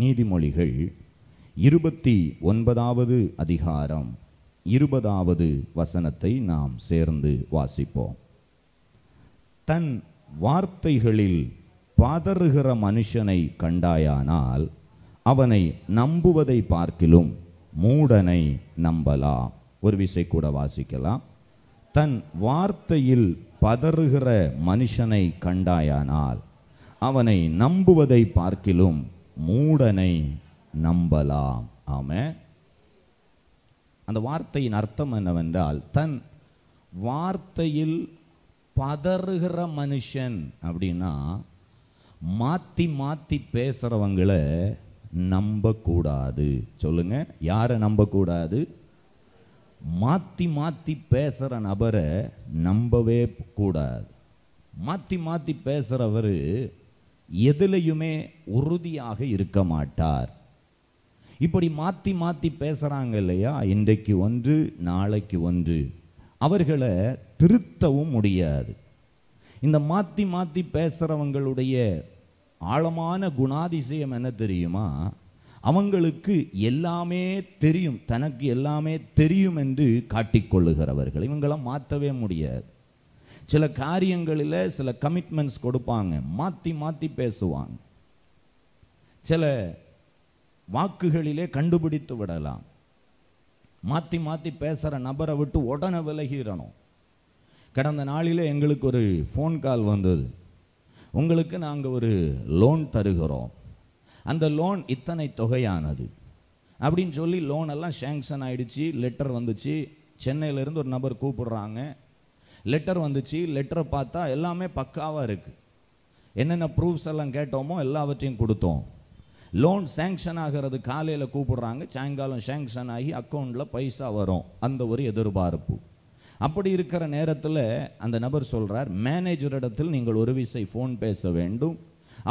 நீதிமொழிகள் 29வது அதிகாரம் 20வது வசனத்தை நாம் சேர்ந்து வாசிப்போம். தன் வார்த்தைகளில் பதறுகிற மனுஷனை கண்டாயானால் அவனை நம்புவதை பார்க்கிலும் மூடனை நம்பலாம். ஒரு விசை கூட வாசிக்கலாம். தன் வார்த்தையில் பதறுகிற மனுஷனை கண்டாயானால் அவனை நம்புவதை பார்க்கிலும் மூடனை நம்பலாம். ஆமென். அந்த வார்த்தையின் அர்த்தம் என்னவென்றால், தன் வார்த்தையில் பதறுகிற மனுஷன் அப்படின்னா மாத்தி மாத்தி பேசுறவங்களை நம்பக்கூடாது. சொல்லுங்க, யாரை நம்பக்கூடாது? மாத்தி மாத்தி பேசுற நபரை நம்பவே கூடாது. மாத்தி மாத்தி பேசுறவர் எதிலையுமே உறுதியாக இருக்க மாட்டார். இப்படி மாத்தி மாத்தி பேசுறாங்க இல்லையா, இன்றைக்கு ஒன்று நாளைக்கு ஒன்று, அவர்களை திருத்தவும் முடியாது. இந்த மாத்தி மாத்தி பேசுறவங்களுடைய ஆழமான குணாதிசயம் என்ன தெரியுமா? அவங்களுக்கு எல்லாமே தெரியும், தனக்கு எல்லாமே தெரியும் என்று காட்டிக்கொள்ளுகிறவர்கள். இவங்களாம் மாற்றவே முடியாது. சில காரியங்களில் சில கமிட்மெண்ட்ஸ் கொடுப்பாங்க, மாற்றி மாற்றி பேசுவாங்க. சில வாக்குகளிலே கண்டுபிடித்து விடலாம். மாற்றி மாற்றி பேசுகிற நபரை விட்டு உடனே விலகிடணும். கடந்த நாளில் எங்களுக்கு ஒரு ஃபோன் கால் வந்தது. உங்களுக்கு நாங்கள் ஒரு லோன் தருகிறோம், அந்த லோன் இத்தனை தொகையானது அப்படின்னு சொல்லி லோன் எல்லாம் சேங்ஷன் ஆயிடுச்சு. லெட்டர் வந்துச்சு. சென்னையிலேருந்து ஒரு நபர் கூப்பிடுறாங்க. லெட்டர் வந்துச்சு. லெட்டரை பார்த்தா எல்லாமே பக்காவாக இருக்குது. என்னென்ன ப்ரூஃப்ஸ் எல்லாம் கேட்டோமோ எல்லாவற்றையும் கொடுத்தோம். லோன் சேங்ஷன் ஆகிறது காலையில் கூப்பிடுறாங்க, சாயங்காலம் சேங்ஷன் ஆகி அக்கௌண்ட்டில் பைசா வரும், அந்த ஒரு எதிர்பார்ப்பு. அப்படி இருக்கிற நேரத்தில் அந்த நபர் சொல்கிறார், மேனேஜரிடத்தில் நீங்கள் ஒரு விசை ஃபோன் பேச வேண்டும்,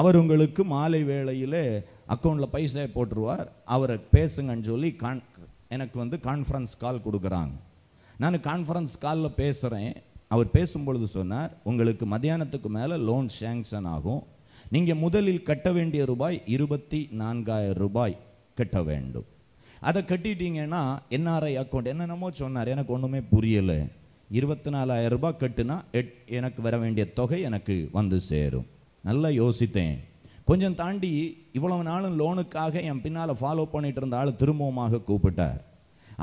அவர் உங்களுக்கு மாலை வேளையில் அக்கௌண்ட்டில் பைசா போட்டுருவார், அவரை பேசுங்கன்னு சொல்லி எனக்கு கான்ஃபரன்ஸ் கால் கொடுக்குறாங்க. நான் கான்ஃபரன்ஸ் காலில் பேசுகிறேன். அவர் பேசும்பொழுது சொன்னார், உங்களுக்கு மத்தியானத்துக்கு மேலே லோன் சேங்ஷன் ஆகும், நீங்கள் முதலில் கட்ட வேண்டிய ரூபாய் 24,000 ரூபாய் கட்ட வேண்டும். அதை கட்டிட்டீங்கன்னா என்ஆர்ஐ அக்கௌண்ட் என்னென்னமோ சொன்னார், எனக்கு ஒன்றுமே புரியலை. 24,000 ரூபாய் கட்டுனா எனக்கு வர வேண்டிய தொகை எனக்கு வந்து சேரும். நல்லா யோசித்தேன். கொஞ்சம் தாண்டி இவ்வளவு நாளும் லோனுக்காக என் பின்னால் ஃபாலோ பண்ணிட்டு இருந்த ஆள் திரும்பவுமாக கூப்பிட்டார்.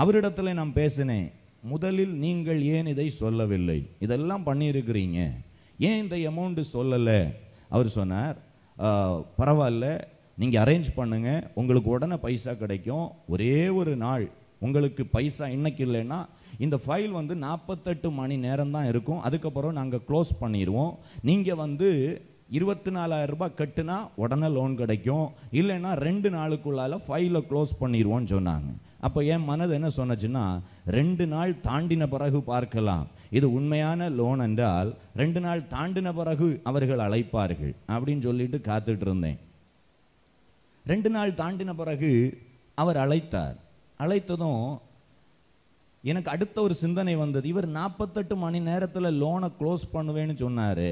அவரிடத்துல நான் பேசினேன், முதலில் நீங்கள் ஏன் இதை சொல்லவில்லை? இதெல்லாம் பண்ணியிருக்கிறீங்க, ஏன் இந்த அமௌண்ட்டு சொல்லலை? அவர் சொன்னார், பரவாயில்ல, நீங்கள் அரேஞ்ச் பண்ணுங்க, உங்களுக்கு உடனே பைசா கிடைக்கும். ஒரே ஒரு நாள் உங்களுக்கு பைசா இன்னைக்கு இல்லைன்னா இந்த ஃபைல் 48 மணி நேரம் தான் இருக்கும், அதுக்கப்புறம் நாங்கள் க்ளோஸ் பண்ணிடுவோம். நீங்கள் 24,000 ரூபாய் கட்டுனா உடனே லோன் கிடைக்கும், இல்லைன்னா 2 நாளுக்குள்ளால ஃபைலை க்ளோஸ் பண்ணிடுவோன்னு சொன்னாங்க. அப்போ என் மனது என்ன சொன்னச்சுன்னா, 2 நாள் தாண்டின பிறகு பார்க்கலாம், இது உண்மையான லோன் என்றால் 2 நாள் தாண்டின பிறகு அவர்கள் அழைப்பார்கள் அப்படின்னு சொல்லிட்டு காத்துட்டு இருந்தேன். 2 நாள் தாண்டின பிறகு அவர் அழைத்தார். அழைத்ததும் எனக்கு அடுத்த ஒரு சிந்தனை வந்தது, இவர் 48 மணி நேரத்தில் லோனை க்ளோஸ் பண்ணுவேன்னு சொன்னார்,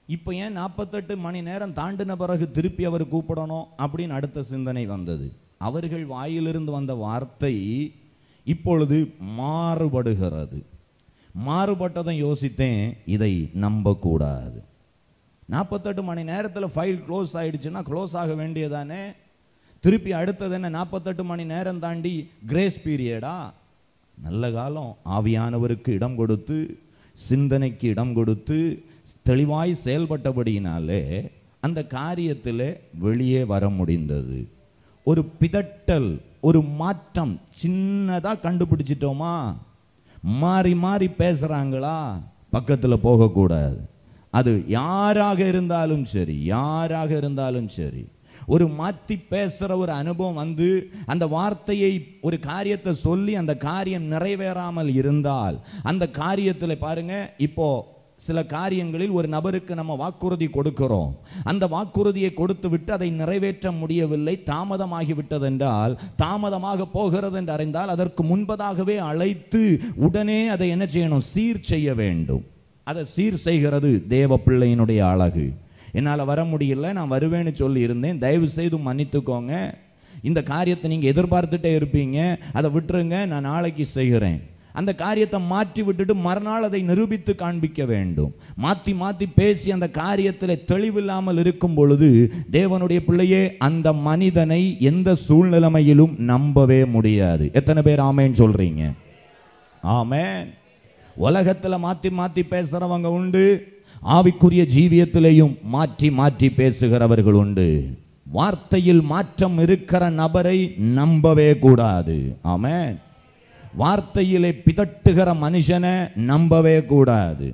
இப்போ ஏன் 48 மணி நேரம் தாண்டின பிறகு திருப்பி அவர் கூப்பிடணும் அப்படின்னு அடுத்த சிந்தனை வந்தது. அவர்கள் வாயிலிருந்து வந்த வார்த்தை இப்பொழுது மாறுபடுகிறது. மாறுபட்டதை யோசித்தேன், இதை நம்பக்கூடாது. 48 மணி நேரத்தில் ஃபைல் க்ளோஸ் ஆயிடுச்சுன்னா க்ளோஸ் ஆக வேண்டியதானே? திருப்பி அடுத்தது என்ன, 48 மணி நேரம் தாண்டி கிரேஸ் பீரியடா? நல்ல காலம் ஆவியானவருக்கு இடம் கொடுத்து, சிந்தனைக்கு இடம் கொடுத்து, தெளிவாய் செயல்பட்டபடியினாலே அந்த காரியத்தில் வெளியே வர முடிந்தது. ஒரு பிதட்டல், ஒரு மாற்றம் சின்னதாக கண்டுபிடிச்சிட்டோமா? மாறி மாறி பேசுகிறாங்களா? பக்கத்தில் போகக்கூடாது. அது யாராக இருந்தாலும் சரி, யாராக இருந்தாலும் சரி, ஒரு மாற்றி பேசுகிற ஒரு அனுபவம் அந்த வார்த்தையை, ஒரு காரியத்தை சொல்லி அந்த காரியம் நிறைவேறாமல் இருந்தால், அந்த காரியத்தில் பாருங்க, இப்போ சில காரியங்களில் ஒரு நபருக்கு நம்ம வாக்குறுதி கொடுக்கிறோம், அந்த வாக்குறுதியை கொடுத்து விட்டு அதை நிறைவேற்ற முடியவில்லை, தாமதமாகிவிட்டதென்றால், தாமதமாக போகிறது என்று அறிந்தால் அதற்கு முன்பதாகவே அழைத்து உடனே அதை என்ன செய்யணும்? சீர் செய்ய வேண்டும். அதை சீர் செய்கிறது தேவ பிள்ளையினுடைய அழகு. என்னால் வர முடியல, நான் வருவேன்னு சொல்லி இருந்தேன், தயவு செய்து மன்னித்துக்கோங்க, இந்த காரியத்தை நீங்கள் எதிர்பார்த்துட்டே இருப்பீங்க, அதை விட்டுருங்க, நான் நாளைக்கு செய்கிறேன். அந்த காரியத்தை மாற்றி விட்டுட்டு மறுநாள் அதை நிரூபித்து காண்பிக்க வேண்டும். மாற்றி மாற்றி பேசி அந்த காரியத்தில் தெளிவில்லாமல் இருக்கும் பொழுது தேவனுடைய பிள்ளையே, அந்த மனிதனை எந்த சூழ்நிலைமையிலும் நம்பவே முடியாது. எத்தனை பேர் ஆமேன்னு சொல்றீங்க? ஆமென். உலகத்தில் மாற்றி மாற்றி பேசுறவங்க உண்டு, ஆவிக்குரிய ஜீவியத்திலேயும் மாற்றி மாற்றி பேசுகிறவர்கள் உண்டு. வார்த்தையில் மாற்றம் இருக்கிற நபரை நம்பவே கூடாது. ஆமென். வார்த்தையிலே பிதட்டுகிற மனுஷனை நம்பவே கூடாது.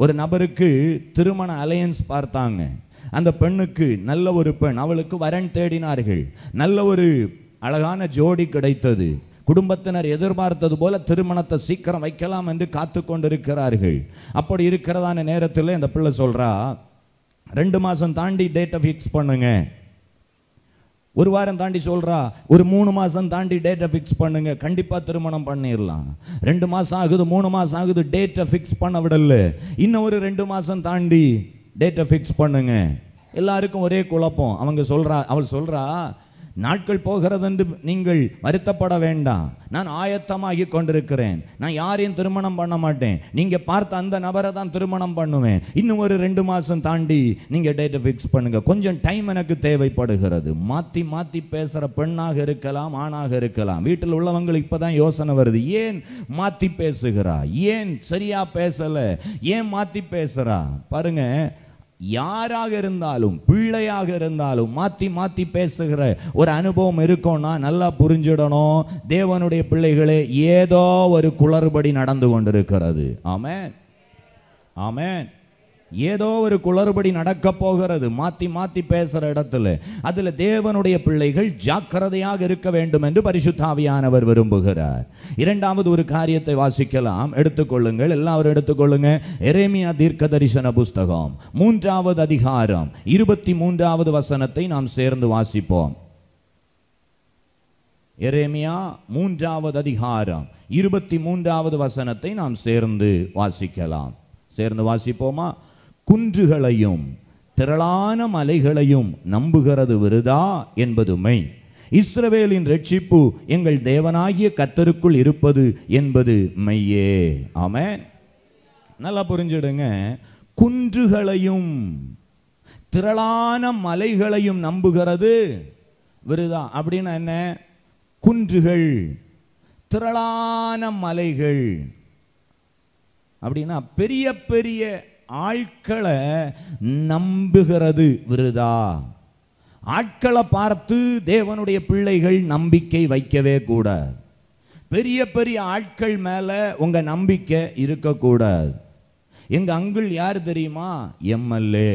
ஒரு நபருக்கு திருமண அலையன்ஸ் பார்த்தாங்க. அந்த பெண்ணுக்கு நல்ல ஒரு பெண், அவளுக்கு வரன் தேடினார்கள். நல்ல ஒரு அழகான ஜோடி கிடைத்தது. குடும்பத்தினர் எதிர்பார்த்தது போல திருமணத்தை சீக்கிரம் வைக்கலாம் என்று காத்து கொண்டிருக்கிறார்கள். அப்படி இருக்கிறதான நேரத்தில் இந்த பிள்ளை சொல்றா, 2 மாசம் தாண்டி டேட்டை ஃபிக்ஸ் பண்ணுங்க. 1 வாரம் தாண்டி சொல்றா, ஒரு 3 மாசம் தாண்டி டேட்டை ஃபிக்ஸ் பண்ணுங்க, கண்டிப்பா திருமணம் பண்ணிடலாம். 2 மாசம் ஆகுது, 3 மாசம் ஆகுது, டேட்டை ஃபிக்ஸ் பண்ண விடல. இன்னும் ஒரு 2 மாசம் தாண்டி டேட்டை ஃபிக்ஸ் பண்ணுங்க. எல்லாருக்கும் ஒரே குழப்பம். அவள் சொல்றா, நாட்கள் போகிறது என்று நீங்கள் வருத்தப்பட வேண்டாம், நான் ஆயத்தமாகி கொண்டிருக்கிறேன், நான் யாரையும் திருமணம் பண்ண மாட்டேன், நீங்க பார்த்த அந்த நபரை தான் திருமணம் பண்ணுவேன், இன்னும் ஒரு 2 மாசம் தாண்டி நீங்க டேட்டை ஃபிக்ஸ் பண்ணுங்க, கொஞ்சம் டைம் எனக்கு தேவைப்படுகிறது. மாத்தி மாத்தி பேசுற பெண்ணாக இருக்கலாம், ஆணாக இருக்கலாம். வீட்டில் உள்ளவங்களுக்கு இப்பதான் யோசனை வருது, ஏன் மாத்தி பேசுகிறா, ஏன் சரியா பேசல, ஏன் மாத்தி பேசுறா? பாருங்க, யாராக இருந்தாலும், பிள்ளையாக இருந்தாலும் மாத்தி மாத்தி பேசுகிற ஒரு அனுபவம் இருக்கும்னா நல்லா புரிஞ்சிடணும், தேவனுடைய பிள்ளைகளே, ஏதோ ஒரு குளறுபடி நடந்து கொண்டிருக்கிறது. ஆமென், ஆமென். ஏதோ ஒரு குளறுபடி நடக்க போகிறது. மாத்தி மாத்தி பேசுற இடத்துல அதுல தேவனுடைய பிள்ளைகள் ஜாக்கிரதையாக இருக்க வேண்டும் என்று பரிசுத்த ஆவியானவர் விரும்புகிறார். இரண்டாவது ஒரு காரியத்தை வாசிக்கலாம், எடுத்துக்கொள்ளுங்கள், எல்லாரும் எடுத்துக்கொள்ளுங்க. எரேமியா தீர்க்க தரிசன புஸ்தகம் 3வது அதிகாரம் 23வது வசனத்தை நாம் சேர்ந்து வாசிப்போம். எரேமியா 3வது அதிகாரம் 23வது வசனத்தை நாம் சேர்ந்து வாசிக்கலாம். சேர்ந்து வாசிப்போமா? குன்றுகளையும் திரளான மலைகளையும் நம்புகிறது விருதா என்பது மெய், இஸ்ரவேலின் ரட்சிப்பு எங்கள் தேவனாகிய கர்த்தருக்குள் இருப்பது என்பது மெய்யே. ஆமென். நல்லா புரிஞ்சிடுங்க. குன்றுகளையும் திரளான மலைகளையும் நம்புகிறது விருதா அப்படின்னா என்ன? குன்றுகள், திரளான மலைகள் அப்படின்னா பெரிய பெரிய ஆட்களை நம்புகிறது விருதா. ஆட்களை பார்த்து தேவனுடைய பிள்ளைகள் நம்பிக்கை வைக்கவே கூடாது. பெரிய பெரிய ஆட்கள் மேல உங்க நம்பிக்கை இருக்கக்கூடாது. எங்க அங்கிள் யார் தெரியுமா? எம்எல்ஏ.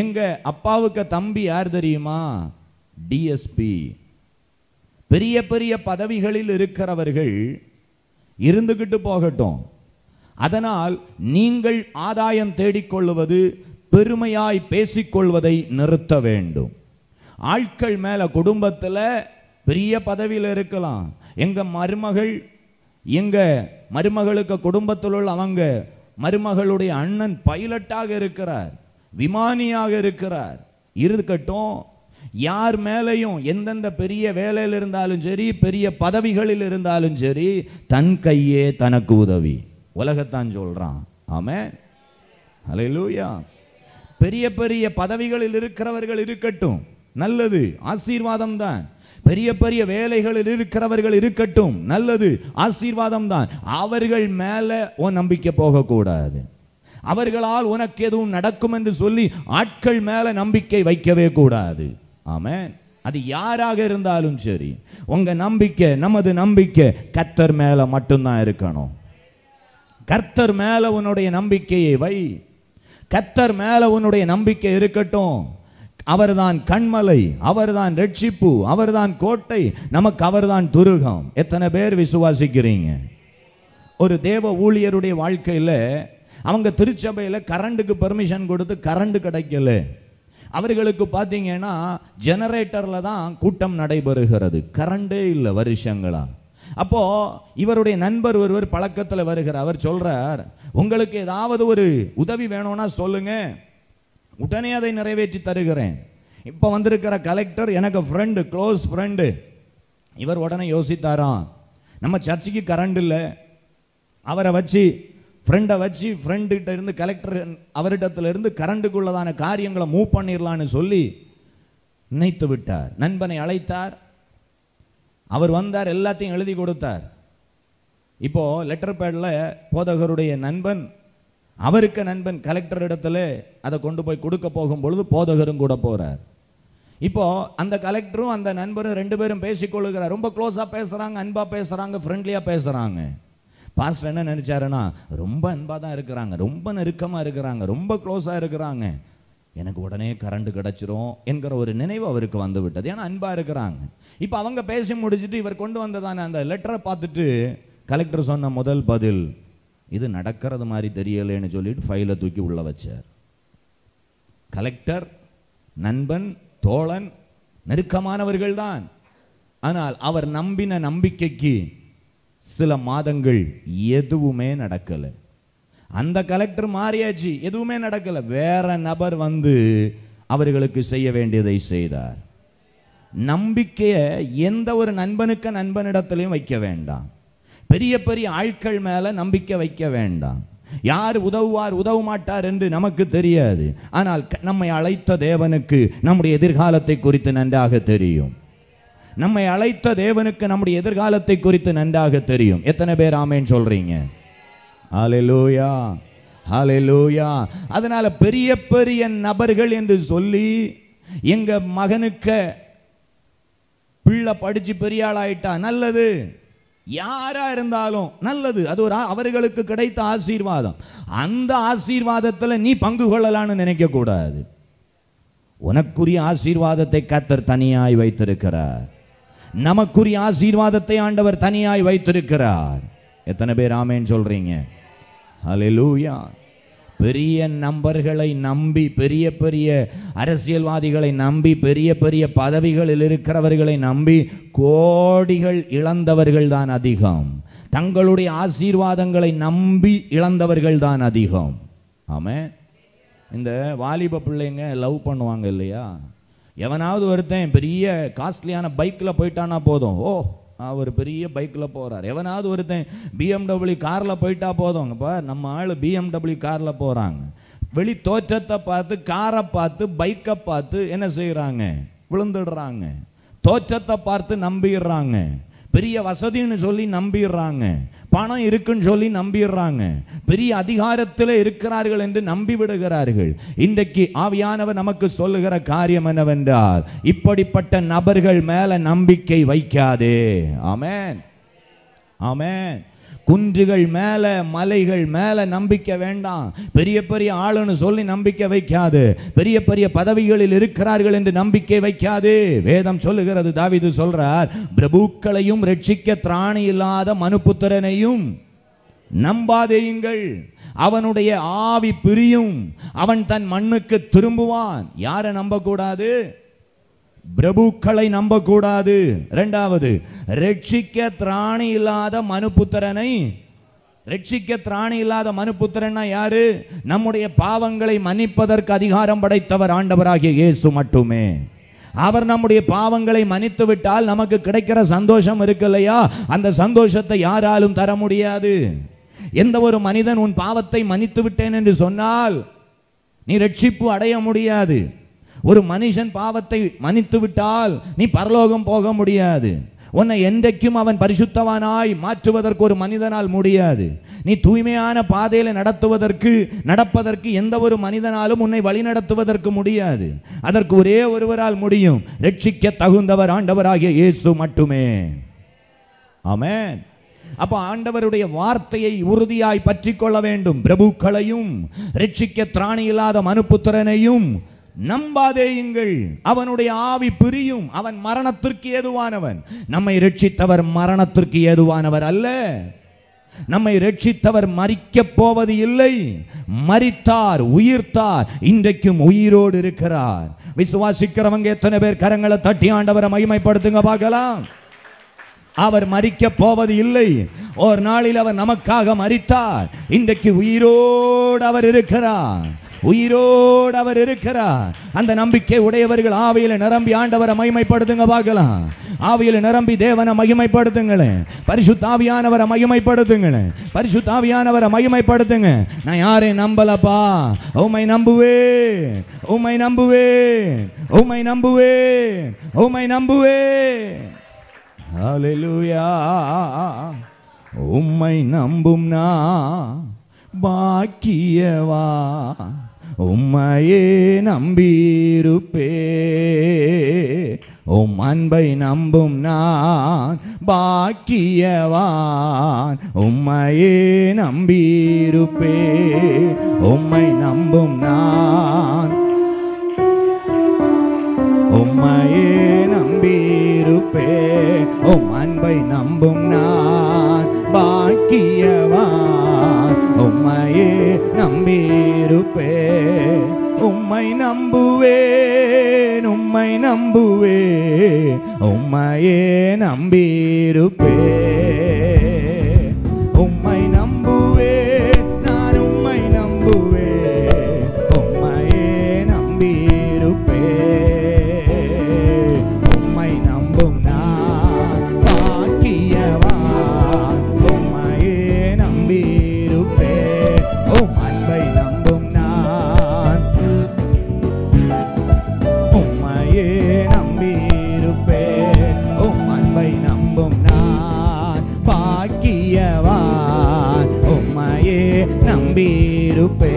எங்க அப்பாவுக்கு தம்பி யார் தெரியுமா? டிஎஸ்பி. பெரிய பெரிய பதவிகளில் இருக்கிறவர்கள் இருந்துகிட்டு போகட்டும். அதனால் நீங்கள் ஆதாயம் தேடிக்கொள்வது, பெருமையாய் பேசிக்கொள்வதை நிறுத்த வேண்டும். ஆட்கள் மேல, குடும்பத்தில் பெரிய பதவியில் இருக்கலாம். எங்க மருமகளுக்கு குடும்பத்தில் உள்ள அவங்க மருமகளுடைய அண்ணன் பைலட்டாக இருக்கிறார், விமானியாக இருக்கிறார், இருக்கட்டும். யார் மேலையும் எந்தெந்த பெரிய வேலையில் இருந்தாலும் சரி, பெரிய பதவிகளில் இருந்தாலும் சரி, தன் கையே தனக்கு உதவி. உலகத்தான் சொல்றான். ஆமென், ஹல்லேலூயா. பெரிய பெரிய பதவிகளில் இருக்கிறவர்கள் இருக்கட்டும், நல்லது, ஆசீர்வாதம் தான். பெரிய பெரிய வேலைகளில் இருக்கிறவர்கள் இருக்கட்டும், நல்லது, ஆசீர்வாதம் தான். அவர்கள் மேல உன் நம்பிக்கை போகக்கூடாது. அவர்களால் உனக்கு எதுவும் நடக்கும் என்று சொல்லி ஆட்கள் மேல நம்பிக்கை வைக்கவே கூடாது. ஆமென். அது யாராக இருந்தாலும் சரி, உங்க நம்பிக்கை, நமது நம்பிக்கை கர்த்தர் மேல மட்டும்தான் இருக்கணும். கர்த்தர் மேல உன்னுடைய நம்பிக்கையை வை. கர்த்தர் மேல உன்னுடைய நம்பிக்கை இருக்கட்டும். அவர்தான் கண்மலை, அவர்தான் ரட்சிப்பு, அவர்தான் கோட்டை, நமக்கு அவர்தான் துருகம். எத்தனை பேர் விசுவாசிக்கிறீங்க? ஒரு தேவ ஊழியருடைய வாழ்க்கையில் அவங்க திருச்சபையில் கரண்ட்டுக்கு பெர்மிஷன் கொடுத்து கரண்ட் கிடைக்கல. அவர்களுக்கு பார்த்தீங்கன்னா ஜெனரேட்டர்ல தான் கூட்டம் நடைபெறுகிறது, கரண்டே இல்லை வருஷங்களா. அப்போ இவருடைய நண்பர் ஒருவர் பழக்கத்தில் வருகிறார். அவர் சொல்றார், உங்களுக்கு ஏதாவது ஒரு உதவி வேணும்னா சொல்லுங்க, உடனே அதை நிறைவேற்றி தருகிறேன். இப்போ வந்திருக்கிற கலெக்டர் எனக்கு ஃப்ரெண்டு, க்ளோஸ் ஃப்ரெண்டு. இவர் உடனே யோசித்தாராம், நம்ம சர்ச்சுக்கு கரண்ட் இல்லை, அவரை வச்சு ஃப்ரெண்டை வச்சு ஃப்ரெண்டுகிட்ட இருந்து கலெக்டர் அவரிடத்துல இருந்து கரண்டுக்குள்ளதான காரியங்களை மூவ் பண்ணிடலான்னு சொல்லி நினைத்து விட்டார். நண்பனை அழைத்தார், அவர் வந்தார், எல்லாத்தையும் எழுதி கொடுத்தார். இப்போ லெட்டர் பேடில் போதகருடைய நண்பன், அவருக்கு நண்பன் கலெக்டர் இடத்துல அதை கொண்டு போய் கொடுக்க போகும் பொழுது போதகரும் கூட போறார். இப்போ அந்த கலெக்டரும் அந்த நண்பரும் ரெண்டு பேரும் பேசிக்கொள்ளுகிறார். ரொம்ப க்ளோஸா பேசுறாங்க, அன்பா பேசுறாங்க, ஃப்ரெண்ட்லியா பேசுறாங்க. பாஸ்டர் என்ன நினைச்சாருன்னா, ரொம்ப அன்பா தான் இருக்கிறாங்க, ரொம்ப நெருக்கமா இருக்கிறாங்க, ரொம்ப க்ளோஸா இருக்கிறாங்க, எனக்கு உடனே கரண்ட் கிடைச்சிரும் என்கிற ஒரு நினைவு அவருக்கு வந்து விட்டது. ஏன்னா அன்பா இருக்கிறாங்க. இப்போ அவங்க பேசி முடிச்சுட்டு இவர் கொண்டு வந்ததான அந்த லெட்டரை பார்த்துட்டு கலெக்டர் சொன்ன முதல் பதில், இது நடக்கிறது மாதிரி தெரியலேன்னு சொல்லிட்டு ஃபைலை தூக்கி உள்ள வச்சார். கலெக்டர், நண்பன், தோழன், நெருக்கமானவர்கள் தான். ஆனால் அவர் நம்பின நம்பிக்கைக்கு சில மாதங்கள் எதுவுமே நடக்கல. அந்த கலெக்டர் மாறியாச்சு, எதுவுமே நடக்கல. வேற நபர் வந்து அவர்களுக்கு செய்ய வேண்டியதை செய்தார். நம்பிக்கையை எந்த ஒரு நண்பனிடத்திலையும் வைக்க வேண்டாம். பெரிய பெரிய ஆட்கள் மேல நம்பிக்கை வைக்க வேண்டாம். யார் உதவுவார் உதவ மாட்டார் என்று நமக்கு தெரியாது. ஆனால் நம்மை அழைத்த தேவனுக்கு நம்முடைய எதிர்காலத்தை குறித்து நன்றாக தெரியும். நம்மை அழைத்த தேவனுக்கு நம்முடைய எதிர்காலத்தை குறித்து நன்றாக தெரியும். எத்தனை பேர் ஆமென் சொல்றீங்க? ஹல்லேலூயா, ஹல்லேலூயா. அதனால பெரிய பெரிய நபர்கள் என்று சொல்லி எங்க மகனுக்கு பிள்ளை படிச்சு பெரிய ஆளாயிட்டா நல்லது, யாரா இருந்தாலும் நல்லது, அது ஒரு அவர்களுக்கு கிடைத்த ஆசீர்வாதம். அந்த ஆசீர்வாதத்தில் நீ பங்கு கொள்ளலான்னு நினைக்க கூடாது. உனக்குரிய ஆசீர்வாதத்தை கர்த்தர் தனியாய் வைத்திருக்கிறார். நமக்குரிய ஆசீர்வாதத்தை ஆண்டவர் தனியாய் வைத்திருக்கிறார். எத்தனை பேர் ஆமென் சொல்றீங்க? ஹல்லேலூயா. பெரிய நம்பர்களை நம்பி, பெரிய பெரிய அரசியல்வாதிகளை நம்பி, பெரிய பெரிய பதவிகளில் இருக்கிறவர்களை நம்பி கோடிகள் இழந்தவர்கள் தான் அதிகம். தங்களுடைய ஆசீர்வாதங்களை நம்பி இழந்தவர்கள் தான் அதிகம். ஆமென். இந்த வாலிப பிள்ளைங்க லவ் பண்ணுவாங்க இல்லையா? எவனாவது ஒருத்தன் பெரிய காஸ்ட்லியான பைக்கில் போயிட்டானா போதும், ஓ அவர் பெரிய பைக்கில் போகிறார். எவனாவது ஒருத்தன் BMW காரில் போயிட்டா போதும், இப்போ நம்ம ஆள் BMW காரில் போகிறாங்க. வெளி தோற்றத்தை பார்த்து, காரை பார்த்து, பைக்கை பார்த்து என்ன செய்கிறாங்க? விழுந்துடுறாங்க. தோற்றத்தை பார்த்து நம்பிடுறாங்க. பெரிய வசதின்னு சொல்லி நம்பிடுறாங்க. பணம் இருக்குன்னு சொல்லி நம்பிடுறாங்க. பெரிய அதிகாரத்தில் இருக்கிறார்கள் என்று நம்பி விடுகிறார்கள். இன்றைக்கு ஆவியானவர் நமக்கு சொல்லுகிற காரியம் என்னவென்றால், இப்படிப்பட்ட நபர்கள் மேல நம்பிக்கை வைக்காதே. ஆமென், ஆமென். குன்றுகள் மேல, மலைகள் மேல நம்பிக்கை வேண்டாம். பெரிய பெரிய ஆளுன்னு சொல்லி நம்பிக்கை வைக்காது. பெரிய பெரிய பதவிகளில் இருக்கிறார்கள் என்று நம்பிக்கை வைக்காது. வேதம் சொல்லுகிறது, தாவீது சொல்றார், பிரபுக்களையும் ரட்சிக்க திராணி இல்லாத மனுபுத்திரனையும் நம்பாதேயுங்கள், அவனுடைய ஆவி பிரியும், அவன் தன் மண்ணுக்கு திரும்புவான். யாரை நம்பக்கூடாது? பிரபுக்களை நம்பக்கூடாது. இரண்டாவது, ரட்சிக்க திராணி இல்லாத மனுபுத்திரனை. ரட்சிக்க திராணி இல்லாத மனுபுத்திரன்னா யாரு? நம்முடைய பாவங்களை மன்னிப்பதற்கு அதிகாரம் படைத்தவர் ஆண்டவராகிய இயேசு மட்டுமே. அவர் நம்முடைய பாவங்களை மன்னித்து விட்டால் நமக்கு கிடைக்கிற சந்தோஷம் இருக்கு இல்லையா? அந்த சந்தோஷத்தை யாராலும் தர முடியாது. எந்த ஒரு மனிதன் உன் பாவத்தை மன்னித்து விட்டேன் என்று சொன்னால் நீ ரட்சிப்பு அடைய முடியாது. ஒரு மனுஷன் பாவத்தை மன்னித்து விட்டால் நீ பரலோகம் போக முடியாது. உன்னை என்றைக்கும் அவன் பரிசுத்தவானாய் மாற்றுவதற்கு ஒரு மனிதனால் முடியாது. நீ தூய்மையான பாதையில நடப்பதற்கு எந்த ஒரு மனிதனாலும் உன்னை வழி நடத்துவதற்கு முடியாது. அதற்கு ஒரே ஒருவரால் முடியும். ரட்சிக்க தகுந்தவர் ஆண்டவராகிய இயேசு மட்டுமே. ஆமென். அப்ப ஆண்டவருடைய வார்த்தையை உறுதியாய் பற்றி கொள்ள வேண்டும். பிரபுக்களையும் ரட்சிக்க திராணி இல்லாத மனுபுத்திரனையும் நம்பாதேயுங்கள், அவனுடைய ஆவி பிரியும், அவன் மரணத்திற்கு ஏதுவானவன். நம்மை ரட்சித்தவர் மரணத்திற்கு ஏதுவானவர் அல்ல. நம்மை ரட்சித்தவர் மரிக்க போவது இல்லை. மரித்தார், உயிர்த்தார், இன்றைக்கும் உயிரோடு இருக்கிறார். விசுவாசிக்கிறவங்க எத்தனை பேர் கரங்களை தட்டி ஆண்டவரை மகிமைப்படுத்துங்க பார்க்கலாம். அவர் மரிக்க போவது இல்லை. ஒரு நாளில் அவர் நமக்காக மரித்தார். இன்றைக்கு உயிரோடு அவர் இருக்கிறார். உயிரோடு அவர் இருக்கிறார். அந்த நம்பிக்கை உடையவர்கள் ஆவியில நிரம்பி ஆண்டவரை மகிமைப்படுத்துங்க பார்க்கலாம். ஆவியில நிரம்பி தேவனை மகிமைப்படுத்துங்களேன். பரிசுத்த ஆவியானவரை மகிமைப்படுத்துங்களேன். பரிசுத்த ஆவியானவரை மகிமைப்படுத்துங்க. நான் யாரையும் நம்பலப்பா, உம்மை நம்புவேன், உம்மை நம்புவேன், உம்மை நம்புவேன், உம்மை நம்புவேன். ஹல்லேலூயா. உம்மை நம்பும் நான் பாக்கியவா, உம்மையே நம்பியிருப்பே. உம் அன்பை நம்பும் நான் பாக்கியவான், உம்மையே நம்பியிருப்பே. உம்மை நம்பும் நான் உம்மையே நம்பியிருப்பே. உம் அன்பை நம்பும் நான் பாக்கியவான், உம்மையே நம்பியிருப்பே. உம்மை நம்புவேன், உம்மை நம்புவேன், உம்மையே நம்பியிருப்பே. உம்மை நம்புவேன், நான் உம்மை நம்புவேன், உம்மையே நம்பியிருப்பே. உம்மை நம்பும் நான் பாக்கியவான், உம்மையே நம்பியிருப்பே. உம் அன்பை நம்பும் நான் உம்மையே நம்பியிருப்பே. உம் அன்பை நம்பும் நான் பாக்கியவான், உம்மையே நம்பியிருப்பே.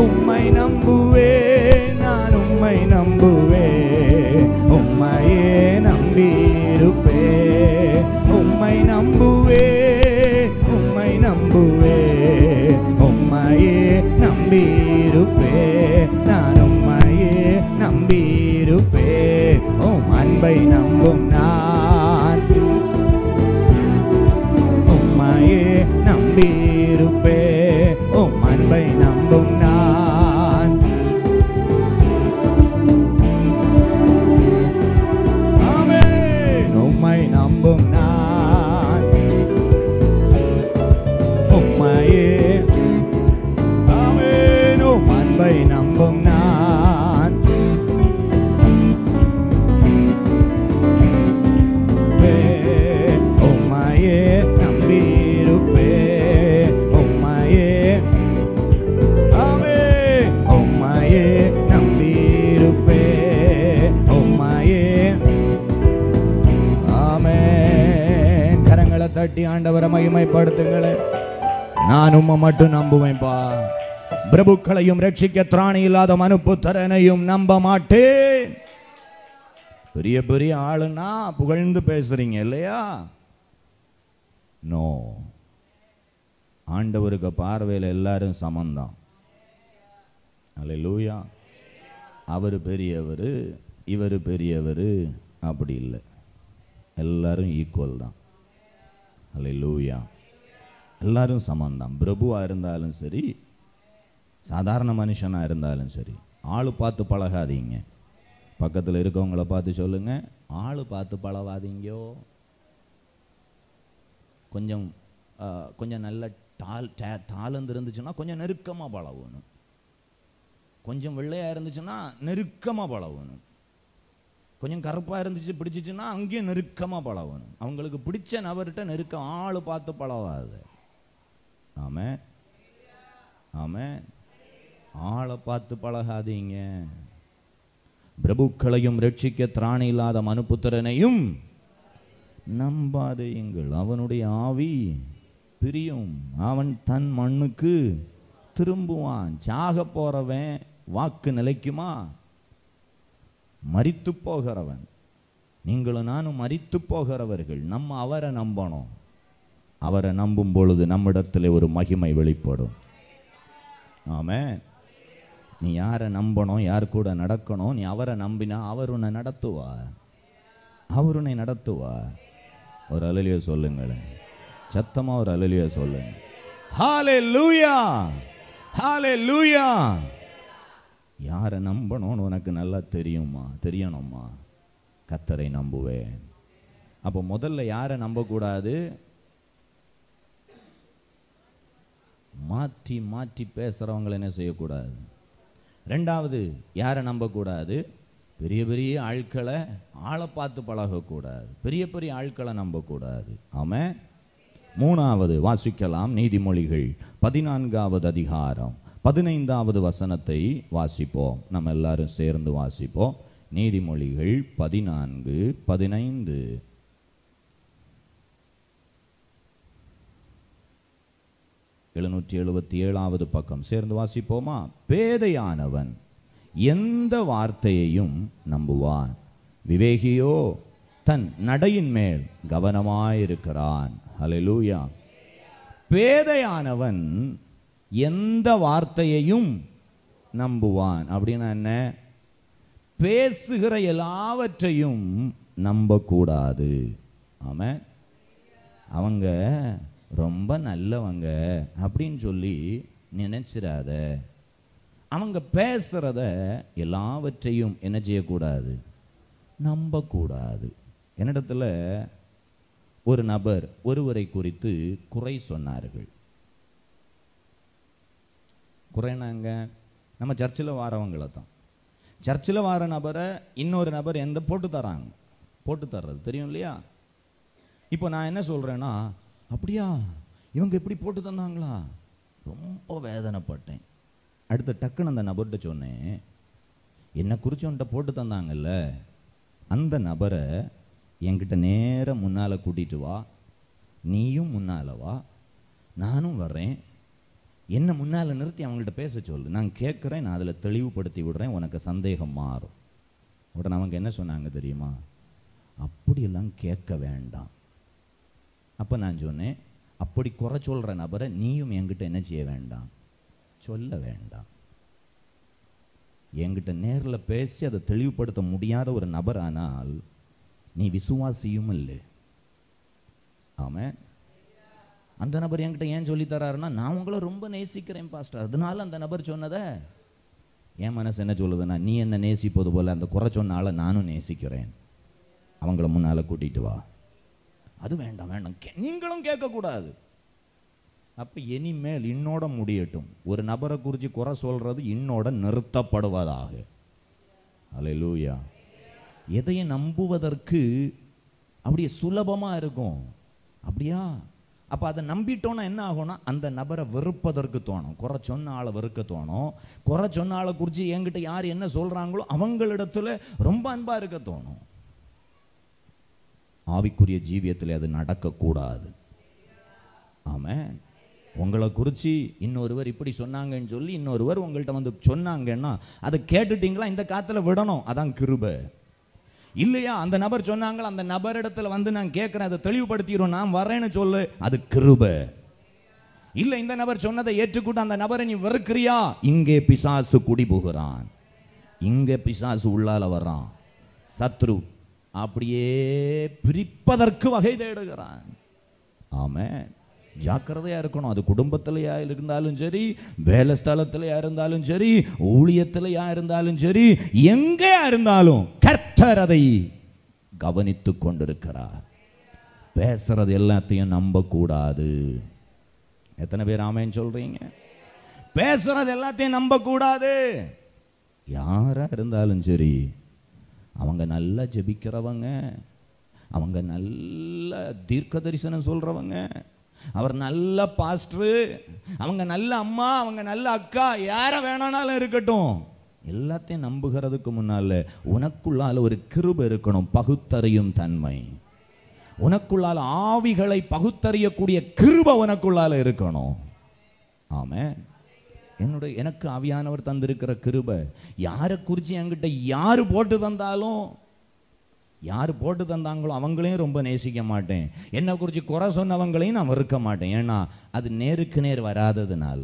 உம்மை நம்புவேன், நான் உம்மை நம்புவேன், உம்மையே நம்பியிருப்பே. உம்மை நம்புவேன், உம்மை நம்புவேன், உம்மையே நம்பியிருப்பே. நான் உம்மையே நம்பியிருப்பே. உம் அன்பை நம்பும் நான் உம்மையே நம்பியிருப்பே. உம் அன்பை நம்பும் நான் ஆமென். உம்மை நம்பும் நான் உம்மையே ஆமென். உம் அன்பை நம்பும் நான் உம்மையே நம்பியிருப்பே. உம்மையே ஆமென். உம்மையே நம்பியிருப்பே. உம்மையே ஆமென். கரங்களை தட்டி ஆண்டவரை மகிமைப்படுத்துங்களேன். நான் உம்மை மட்டும் நம்புவேன்பா. பிரபுக்களையும் ரட்சிக்க திராணி இல்லாத மனுப்புத்திரனையும் நம்ப மாட்டேன். பெரிய பெரிய ஆளுன்னா புகழ்ந்து பேசுறீங்க இல்லையா? நோ, ஆண்டவருக்கு பார்வையில் எல்லாரும் சமந்தான். அல்லேலூயா. அவர் பெரியவர், இவர் பெரியவர் அப்படி இல்லை, எல்லாரும் ஈக்குவல் தான். அல்லேலூயா. எல்லாரும் சமந்தான். பிரபுவாக இருந்தாலும் சரி, சாதாரண மனுஷனாக இருந்தாலும் சரி. ஆள் பார்த்து பழகாதீங்க. பக்கத்தில் இருக்கவங்கள பார்த்து சொல்லுங்க, ஆள் பார்த்து பழகாதீங்கோ. கொஞ்சம் கொஞ்சம் நல்ல தாளந்து இருந்துச்சுன்னா கொஞ்சம் நெருக்கமாக பழகணும். கொஞ்சம் வெள்ளையாக இருந்துச்சுன்னா நெருக்கமாக பழகணும். கொஞ்சம் கருப்பாக இருந்துச்சு பிடிச்சிச்சுன்னா அங்கேயும் நெருக்கமாக பழகணும். அவங்களுக்கு பிடிச்ச நபர்கிட்ட நெருக்கம். ஆள் பார்த்து பழகாது. ஆமென், ஆமென். ஆளை பார்த்து பழகாதீங்க. பிரபுக்களையும் ரட்சிக்க திராணி இல்லாத மனுப்புத்திரனையும் நம்பாதீங்கள். அவனுடைய ஆவி பிரியும், அவன் தன் மண்ணுக்கு திரும்புவான். சாக போறவன் வாக்கு நிலைக்குமா? மரித்து போகிறவன். நீங்களும் நானும் மரித்து போகிறவர்கள். நம்ம அவரை நம்பணும். அவரை நம்பும் பொழுது நம்மிடத்தில் ஒரு மகிமை வெளிப்படும். ஆமென். நீ யாரை நம்பணும், யார் கூட நடக்கணும்? நீ அவரை நம்பினா அவர் உன்னை நடத்துவார். அவர் உன்னை நடத்துவார். ஒரு அல்லேலூயா சொல்லுங்களேன். சத்தமா ஒரு அல்லேலூயா சொல்லுங்க. ஹல்லேலூயா, ஹல்லேலூயா. யாரை நம்பணும்னு உனக்கு நல்லா தெரியுமா? தெரியணுமா? கர்த்தரை நம்புவேன். அப்போ முதல்ல யாரை நம்பக்கூடாது? மாற்றி மாற்றி பேசுகிறவங்களை என்ன செய்யக்கூடாது. ரெண்டாவது, யாரை நம்பக்கூடாது? பெரிய பெரிய ஆட்களை ஆளை பார்த்து பழகக்கூடாது. பெரிய பெரிய ஆட்களை நம்பக்கூடாது. ஆமாம். மூணாவது வாசிக்கலாம். நீதிமொழிகள் 14வது அதிகாரம் 15வது வசனத்தை வாசிப்போம். நம்ம எல்லாரும் சேர்ந்து வாசிப்போம். நீதிமொழிகள் 14:15. 777வது பக்கம் சேர்ந்து வாசிப்போமா? பேதையானவன் எந்த வார்த்தையையும் நம்புவான், விவேகியோ தன் நடையின் மேல் கவனமாயிருக்கிறான். ஹல்லேலூயா. பேதையானவன் எந்த வார்த்தையையும் நம்புவான் அப்படின்னா என்ன? பேசுகிற எல்லாவற்றையும் நம்பக்கூடாது. ஆமாம். அவங்க ரொம்ப நல்லவங்க அப்படின்னு சொல்லி நினைச்சிடாத. அவங்க பேசுறத எல்லாவற்றையும் என்ன செய்யக்கூடாது? நம்பக்கூடாது. என்னிடத்துல ஒரு நபர் ஒருவரை குறித்து குறை சொன்னார்கள். குறைனாங்க நம்ம சர்ச்சில் வாரவங்களை தான். சர்ச்சில் வார நபரை இன்னொரு நபர் எந்த போட்டு தராங்க, போட்டு தர்றது தெரியும் இல்லையா? இப்போ நான் என்ன சொல்கிறேன்னா, அப்படியா இவங்க எப்படி போட்டு தந்தாங்களா, ரொம்ப வேதனைப்பட்டேன். அடுத்த டக்குன்னு அந்த நபர்கிட்ட சொன்னேன், என்னை குறித்து உன்கிட்ட போட்டு தந்தாங்கல்ல, அந்த நபரை என்கிட்ட நேரம் முன்னால் கூட்டிகிட்டு வா, நீயும் முன்னால் வா, நானும் வர்றேன், என்ன முன்னால் நிறுத்தி அவங்கள்ட்ட பேச சொல்லு, நான் கேட்குறேன், நான் அதில் தெளிவுபடுத்தி விடுறேன், உனக்கு சந்தேகம் மாறும். உடனே அவங்க என்ன சொன்னாங்க தெரியுமா? அப்படியெல்லாம் கேட்க வேண்டாம். அப்போ நான் சொன்னேன், அப்படி குறை சொல்கிற நபரை நீயும் என்கிட்ட என்ன செய்ய வேண்டாம், சொல்ல வேண்டாம். என்கிட்ட நேரில் பேசி அதை தெளிவுபடுத்த முடியாத ஒரு நபர் ஆனால் நீ விசுவாசியும் இல்லை. ஆமாம். அந்த நபர் என்கிட்ட ஏன் சொல்லித்தராருன்னா, நான் உங்களை ரொம்ப நேசிக்கிறேன் பாஸ்டர், அதனால அந்த நபர் சொன்னதை என் மனசு என்ன சொல்லுதுன்னா, நீ என்ன நேசிப்பது போல அந்த குறை சொன்னால நானும் நேசிக்கிறேன், அவங்கள முன்னால் கூட்டிகிட்டு வா. அது வேண்டாம் வேண்டாம், நீங்களும் கேட்கக்கூடாது. அப்போ இனிமேல் இன்னோட முடியட்டும், ஒரு நபரை குறித்து குறை சொல்றது இன்னோட நிறுத்தப்படுவதாக. அல்லேலூயா. எதையும் நம்புவதற்கு அப்படியே சுலபமாக இருக்கும். அப்படியா? அப்போ அதை நம்பிட்டோன்னா என்ன ஆகும்னா, அந்த நபரை வெறுப்பதற்கு தோணும். குறை சொன்ன ஆளை வெறுக்க தோணும். குறை சொன்ன ஆளை குறித்து என்கிட்ட யார் என்ன சொல்கிறாங்களோ அவங்களிடத்துல ரொம்ப அன்பாக இருக்க தோணும். ஆவிக்குரிய ஜீவியத்தில் அது நடக்கக்கூடாது. ஆமாம். உங்களை குறித்து இன்னொருவர் இப்படி சொன்னாங்கன்னு சொல்லி இன்னொருவர் உங்கள்கிட்ட வந்து சொன்னாங்கன்னா அதை கேட்டுட்டீங்களா, இந்த காத்துல விடணும், அதான் கிருபை. இல்லையா, அந்த நபர் சொன்னாங்களா, அந்த நபரிடத்துல வந்து நான் கேட்குறேன், அதை தெளிவுபடுத்திடுவோம், நான் வரேன்னு சொல்லு, அது கிருபை. இல்லை, இந்த நபர் சொன்னதை ஏற்றுக்கூட்டு அந்த நபரை நீ வெறுக்கிறியா, இங்கே பிசாசு குடி போகிறான், இங்கே பிசாசு உள்ளால வர்றான், சத்ரு அப்படியே பிரிப்பதற்கு வகை தேடுகிறான். ஆமாம். ஜாக்கிரதையா இருக்கணும். அது குடும்பத்திலையா இருந்தாலும் சரி, வேலை ஸ்தலத்திலையா இருந்தாலும் சரி, ஊழியத்திலையா இருந்தாலும் சரி, எங்கே இருந்தாலும் கர்த்தர் அதை கவனித்து கொண்டிருக்கிறார். பேசுறது எல்லாத்தையும் நம்ப கூடாது. எத்தனை பேர் ஆமேன்னு சொல்றீங்க? பேசுறது எல்லாத்தையும் நம்ப கூடாது. யாரா இருந்தாலும் சரி, அவங்க நல்லா ஜெபிக்கிறவங்க, அவங்க நல்ல தீர்க்க தரிசனம் சொல்றவங்க, அவர் நல்ல பாஸ்டர், அவங்க நல்ல அம்மா, அவங்க நல்ல அக்கா, யார வேணாலும் இருக்கட்டும், எல்லாத்தையும் நம்புகிறதுக்கு முன்னால உனக்குள்ளால ஒரு கிருபை இருக்கணும், பகுத்தறியும் தன்மை. உனக்குள்ளால ஆவிகளை பகுத்தறியக்கூடிய கிருபை உனக்குள்ளால இருக்கணும். ஆமென். எனக்கு ஆவியானவர் தந்திருக்கிற கிருபை. யாரை குறித்து என்கிட்ட யாரு போட்டு தந்தாலும், யார் போட்டு தந்தாங்களோ அவங்களையும் ரொம்ப நேசிக்க மாட்டேன். என்னை குறித்து குறை சொன்னவங்களையும் நான் வெறுக்க மாட்டேன். ஏன்னா அது நேருக்கு நேர் வராததுனால.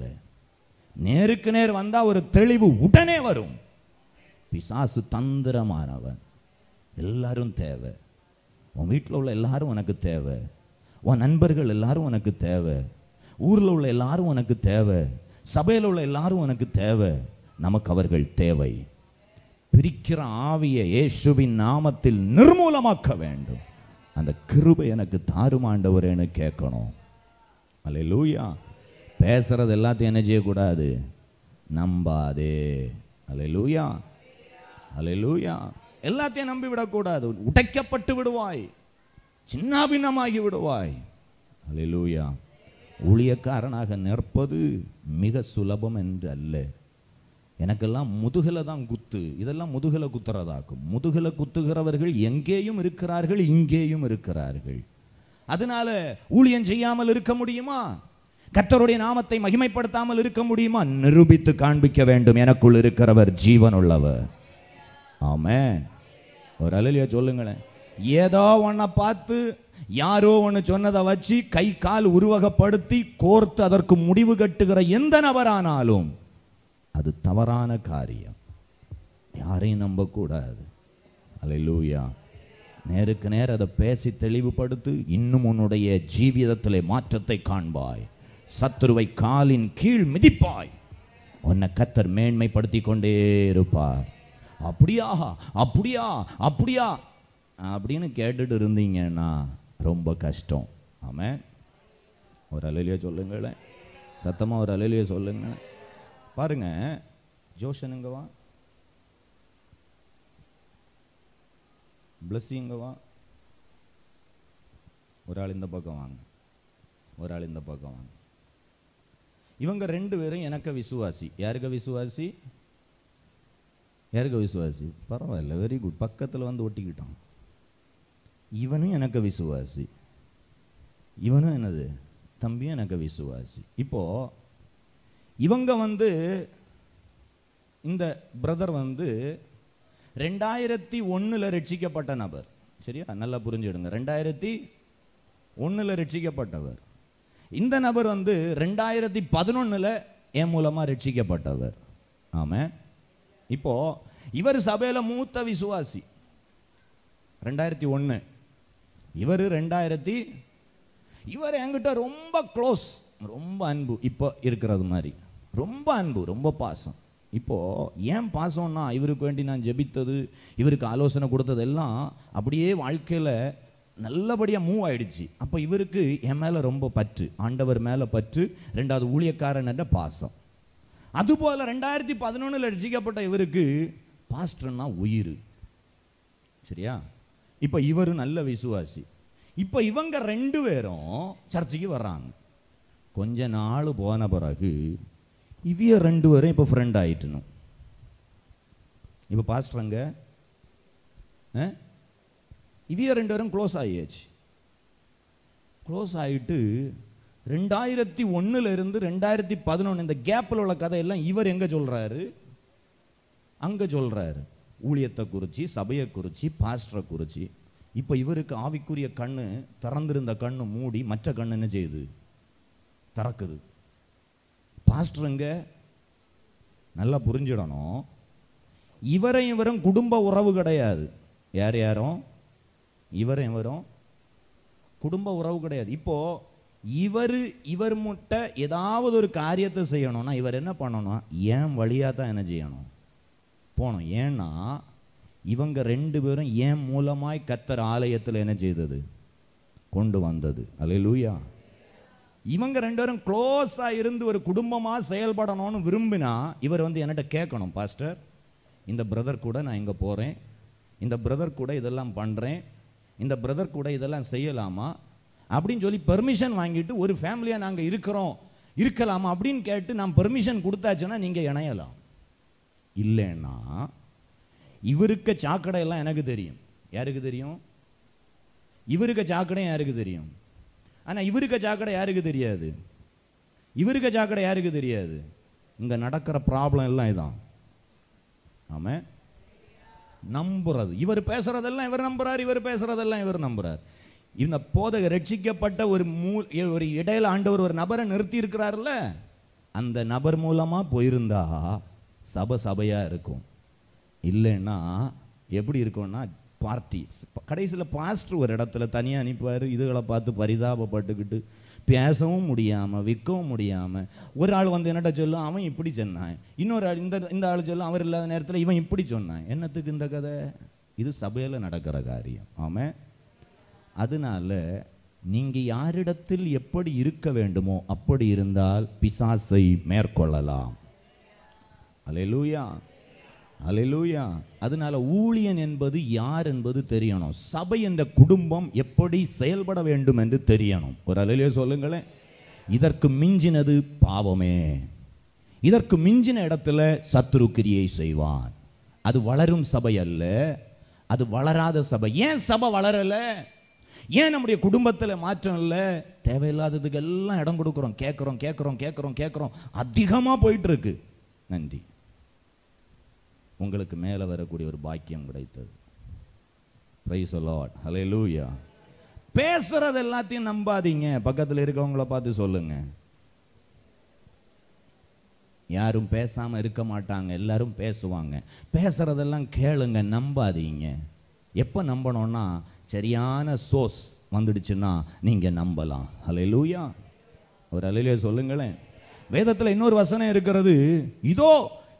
நேருக்கு நேர் வந்தால் ஒரு தெளிவு உடனே வரும். பிசாசு தந்திரமானவன். எல்லாரும் தேவை. உன் வீட்டில் உள்ள எல்லாரும் உனக்கு தேவை. உன் நண்பர்கள் எல்லாரும் உனக்கு தேவை. ஊரில் உள்ள எல்லாரும் உனக்கு தேவை. சபையில் உள்ள எல்லாரும் உனக்கு தேவை. நமக்கு அவர்கள் தேவை. பிரிக்கிற ஆவியை இயேசுவின் நாமத்தில் நிர்மூலமாக்க வேண்டும். அந்த கிருபை எனக்கு தாருமாண்டவரேன்னு கேட்கணும். அல்லேலூயா. பேசுறது எல்லாத்தையும் என்ன செய்யக்கூடாது? நம்பாதே. அல்லேலூயா, அல்லேலூயா. எல்லாத்தையும் நம்பி விடக்கூடாது. உடைக்கப்பட்டு விடுவாய், சின்னாபின்னமாகி விடுவாய். அல்லேலூயா. ஊழியக்காரனாக நிற்பது மிக சுலபம் என்று அல்ல. எனக்கெல்லாம் முதுகலை தான் குத்து, இதெல்லாம் முதுகலை குத்துறதாக்கும். முதுகலை குத்துகிறவர்கள் எங்கேயும் இருக்கிறார்கள், இங்கேயும் இருக்கிறார்கள். அதனால ஊழியம் செய்யாமல் இருக்க முடியுமா? கர்த்தருடைய நாமத்தை மகிமைப்படுத்தாமல் இருக்க முடியுமா? நிரூபித்து காண்பிக்க வேண்டும், எனக்குள் இருக்கிறவர் ஜீவன் உள்ளவர். ஆமென். ஒரு அல்லேலூயா சொல்லுங்களேன். ஏதோ ஒன்றை பார்த்து யாரோ ஒன்று சொன்னதை வச்சு கை கால் உருவகப்படுத்தி கோர்த்து அதற்கு முடிவு கட்டுகிற எந்த நபரானாலும் அது தவறான காரியம். யாரையும் நம்பக்கூடாது. அல்லேலூயா. நேருக்கு நேர் அதை பேசி தெளிவுபடுத்து. இன்னும் உன்னுடைய ஜீவிதத்திலே மாற்றத்தை காண்பாய். சத்துருவை காலின் கீழ் மிதிப்பாய். உன்னை கர்த்தர் மேன்மைப்படுத்தி கொண்டே இருப்பார். அப்படியா அப்படியா அப்படியா அப்படின்னு கேட்டுட்டு இருந்தீங்கன்னா ரொம்ப கஷ்டம். ஆமென். ஒரு அல்லேலூயா சொல்லுங்களேன். சத்தமாக ஒரு அல்லேலூயா சொல்லுங்களேன். பாருங்க, ஜோஷனுங்க வா, பிளஸ்ஸிங்க வா. ஒரு ஆள் இந்த பக்கம் வாங்க, ஒரு ஆள் இந்த பக்கம் வாங்க. இவங்க ரெண்டு பேரும் எனக்கு விசுவாசி. யாருக்கு விசுவாசி? யாருக்கு விசுவாசி? பரவாயில்ல, வெரி குட். பக்கத்தில் வந்து ஒட்டிக்கிட்டான். இவனும் எனக்கு விசுவாசி, இவனும் என்னது தம்பியும் எனக்கு விசுவாசி. இப்போ இவங்க வந்து இந்த பிரதர் வந்து 2001 ரட்சிக்கப்பட்ட நபர். சரியா? நல்லா புரிஞ்சுடுங்க. 2001 ரட்சிக்கப்பட்டவர். இந்த நபர் வந்து 2011 என் மூலமா ரட்சிக்கப்பட்டவர். ஆமா. இப்போ இவர் சபையில மூத்த விசுவாசி. 2001 இவர் 2000 இவர் என்கிட்ட ரொம்ப க்ளோஸ், ரொம்ப அன்பு. இப்போ இருக்கிறது மாதிரி ரொம்ப அன்பு, ரொம்ப பாசம். இப்போ ஏன் பாசம்னா, இவருக்கு வேண்டி நான் ஜெபித்தது, இவருக்கு ஆலோசனை கொடுத்தது எல்லாம் அப்படியே வாழ்க்கையில் நல்லபடியாக மூவ் ஆயிடுச்சு. அப்போ இவருக்கு என் மேலே ரொம்ப பற்று, ஆண்டவர் மேலே பற்று, ரெண்டாவது ஊழியக்காரன் என்ற பாசம். அதுபோல் 2011 ரட்சிக்கப்பட்ட இவருக்கு பாஸ்டர்னா உயிர். சரியா? இப்போ இவர் நல்ல விசுவாசி. இப்போ இவங்க ரெண்டு பேரும் சர்ச்சுக்கு வர்றாங்க. கொஞ்ச நாள் போன பிறகு இவிய ரெண்டு பேரும் இப்போ ஃப்ரெண்ட் ஆயிட்டணும். இப்போ பாஸ்டருங்க இவிய ரெண்டு பேரும் க்ளோஸ் ஆகியாச்சு. க்ளோஸ் ஆகிட்டு 2001 இருந்து 2011 இந்த கேப்பில் உள்ள கதையெல்லாம் இவர் எங்கே சொல்கிறாரு? அங்கே சொல்கிறாரு. ஊழியத்தை குறித்து, சபையை குறித்து, பாஸ்டரை குறித்து. இப்போ இவருக்கு ஆவிக்குரிய கண்ணு திறந்திருந்த கண்ணு மூடி மற்ற கண்ணு என்ன செய்யுது? திறக்குது. பாஸ்டருங்க நல்லா புரிஞ்சிடணும், இவரும் குடும்ப உறவு கிடையாது. யார் யாரும் இவரும் குடும்ப உறவு கிடையாது. இப்போ இவர் முட்டை ஏதாவது ஒரு காரியத்தை செய்யணும்னா இவர் என்ன பண்ணணும்? ஏன் வழியாக தான் என்ன செய்யணும்? போகணும். ஏன்னா இவங்க ரெண்டு பேரும் ஏன் மூலமாய் கர்த்தர் ஆலயத்தில் என்ன செய்தது? கொண்டு வந்தது. அல்லேலூயா. இவங்க ரெண்டு பேரும் க்ளோஸா இருந்து ஒரு குடும்பமா செயல்படணும்னு விரும்பினா இவர் வந்து என்கிட்ட கேட்கணும், பாஸ்டர் இந்த பிரதர் கூட நான் இங்கே போகிறேன், இந்த பிரதர் கூட இதெல்லாம் பண்ணுறேன், இந்த பிரதர் கூட இதெல்லாம் செய்யலாமா அப்படின்னு சொல்லி பெர்மிஷன் வாங்கிட்டு ஒரு ஃபேமிலியாக நாங்கள் இருக்கலாமா அப்படின்னு கேட்டு நான் பெர்மிஷன் கொடுத்தாச்சுன்னா நீங்கள் இணையலாம். இல்லைன்னா இவருக்கு சாக்கடை எல்லாம் எனக்கு தெரியும். யாருக்கு தெரியும்? இவருக்கு சாக்கடை யாருக்கு தெரியும்? ஆனால் இவருக்கு சாக்கடை யாருக்கு தெரியாது? இவருக்கு சாக்கடை யாருக்கு தெரியாது? இங்கே நடக்கிற ப்ராப்ளம் எல்லாம் இதான். ஆமா, நம்புறது. இவர் பேசுறதெல்லாம் இவர் நம்புறார், இவர் பேசுறதெல்லாம் இவர் நம்புறார். இந்த போதக ரட்சிக்கப்பட்ட ஒரு இடையில ஆண்டவர் ஒரு நபரை நிறுத்தி இருக்கிறார்ல, அந்த நபர் மூலமா போயிருந்தா சபையா இருக்கும். இல்லைன்னா எப்படி இருக்கும்னா பார்ட்டி. கடைசியில் பாஸ்டர் ஒரு இடத்துல தனியாக அனுப்புவார். இதுகளை பார்த்து பரிதாபப்பட்டுக்கிட்டு பேசவும் முடியாமல் விற்கவும் முடியாமல் ஒரு ஆள் வந்து என்னட்ட சொல்லும், அவன் இப்படி சொன்னான், இன்னொரு ஆள் இந்த ஆள் சொல்லும், அவர் இல்லாத நேரத்தில் இவன் இப்படி சொன்னான். என்னத்துக்கு இந்த கதை? இது சபையில் நடக்கிற காரியம். ஆமாம். அதனால நீங்க யாரிடத்தில் எப்படி இருக்க வேண்டுமோ அப்படி இருந்தால் பிசாசை மேற்கொள்ளலாம். அல்லேலூயா, அல்லேலூயா. அதனால ஊழியன் என்பது யார் என்பது தெரியணும். சபை என்ற குடும்பம் எப்படி செயல்பட வேண்டும் என்று தெரியணும். ஒரு அல்லேலூயா சொல்லுங்களேன். இதற்கு மிஞ்சினது பாவமே. இதற்கு மிஞ்சின இடத்துல சத்துரு கிரியை செய்வான். அது வளரும் சபை அல்ல, அது வளராத சபை. ஏன் சபை வளரல? ஏன் நம்முடைய குடும்பத்தில் மாற்றம் இல்லை? தேவையில்லாததுக்கு எல்லாம் இடம் கொடுக்குறோம், கேட்குறோம் கேட்குறோம் கேட்குறோம் கேட்குறோம், அதிகமாக போயிட்டு இருக்கு. நன்றி, உங்களுக்கு மேலே வரக்கூடிய ஒரு பாக்கியம் கிடைத்தது. பிரைஸ் தி லார்ட், ஹல்லேலூயா. பேசுறது எல்லாத்தையும் நம்பாதீங்க. பக்கத்தில் இருக்கவங்கள பார்த்து சொல்லுங்க. யாரும் பேசாம இருக்க மாட்டாங்க, எல்லாரும் பேசுவாங்க. பேசுறதெல்லாம் கேளுங்க, நம்பாதீங்க. எப்ப நம்பணும்னா சரியான சோர்ஸ் வந்துடுச்சுன்னா நீங்க நம்பலாம். ஹல்லேலூயா, ஒரு அல்லேலூயா சொல்லுங்களேன். வேதத்தில் இன்னொரு வசனம் இருக்கிறது. இதோ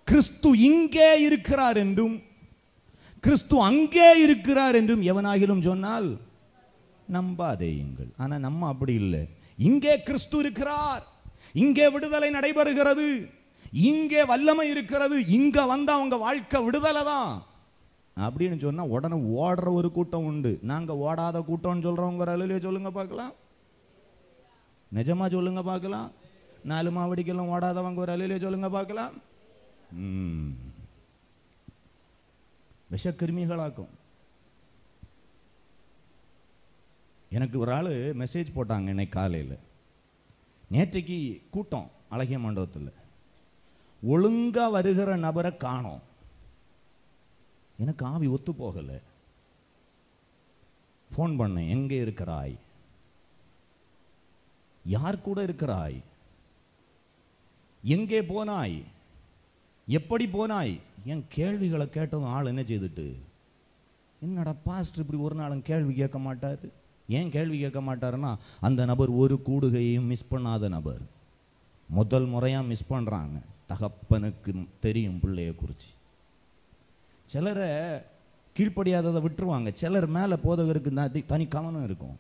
கிறிஸ்து இங்கே இருக்கிறார் என்றும் கிறிஸ்து அங்கே இருக்கிறார் என்றும் எவனாகிலும் சொன்னால் நம்பாதேயுங்கள். ஆனா நம்ம அப்படி இல்லை. இங்கே கிறிஸ்து இருக்கிறார், இங்கே விடுதலை நடைபெறுகிறது, இங்கே வல்லமை இருக்கிறது, இங்க வந்தா அவங்க வாழ்க்கை விடுதலை தான் அப்படின்னு சொன்னா உடனே ஓடுற ஒரு கூட்டம் உண்டு. நாங்க ஓடாத கூட்டம்னு சொல்றவங்க அல்லேலூயா சொல்லுங்க பார்க்கலாம். நிஜமா சொல்லுங்க பார்க்கலாம். 4 மாவடிக்கெல்லாம் ஓடாதவங்க ஒரு அல்லேலூயா சொல்லுங்க பார்க்கலாம். விஷக்கிருமிகளாக்கும். எனக்கு ஒரு ஆள் மெசேஜ் போட்டாங்க இன்னைக்கு காலையில். நேற்றைக்கு கூட்டம் அழகிய மண்டபத்தில், ஒழுங்கா வருகிற நபரை காணோம். எனக்கு ஆவி ஒத்து போகலை. ஃபோன் பண்ணேன், எங்கே இருக்கிறாய், யார் கூட இருக்கிறாய், எங்கே போனாய், எப்படி போனாய்? என் கேள்விகளை கேட்டதும் ஆள் என்ன செய்துட்டு, என்னடா பாஸ்டர் இப்படி ஒரு நாளும் கேள்வி கேட்க மாட்டாரு. ஏன் கேள்வி கேட்க மாட்டாருன்னா, அந்த நபர் ஒரு கூடுகையும் மிஸ் பண்ணாத நபர். முதல் முறையா மிஸ் பண்றாங்க. தகப்பனுக்கு தெரியும் பிள்ளைய குறிச்சு. சிலரை கீழ்ப்படியாததை விட்டுருவாங்க, சிலர் மேல போதகருக்கு தனி கவனம் இருக்கும்.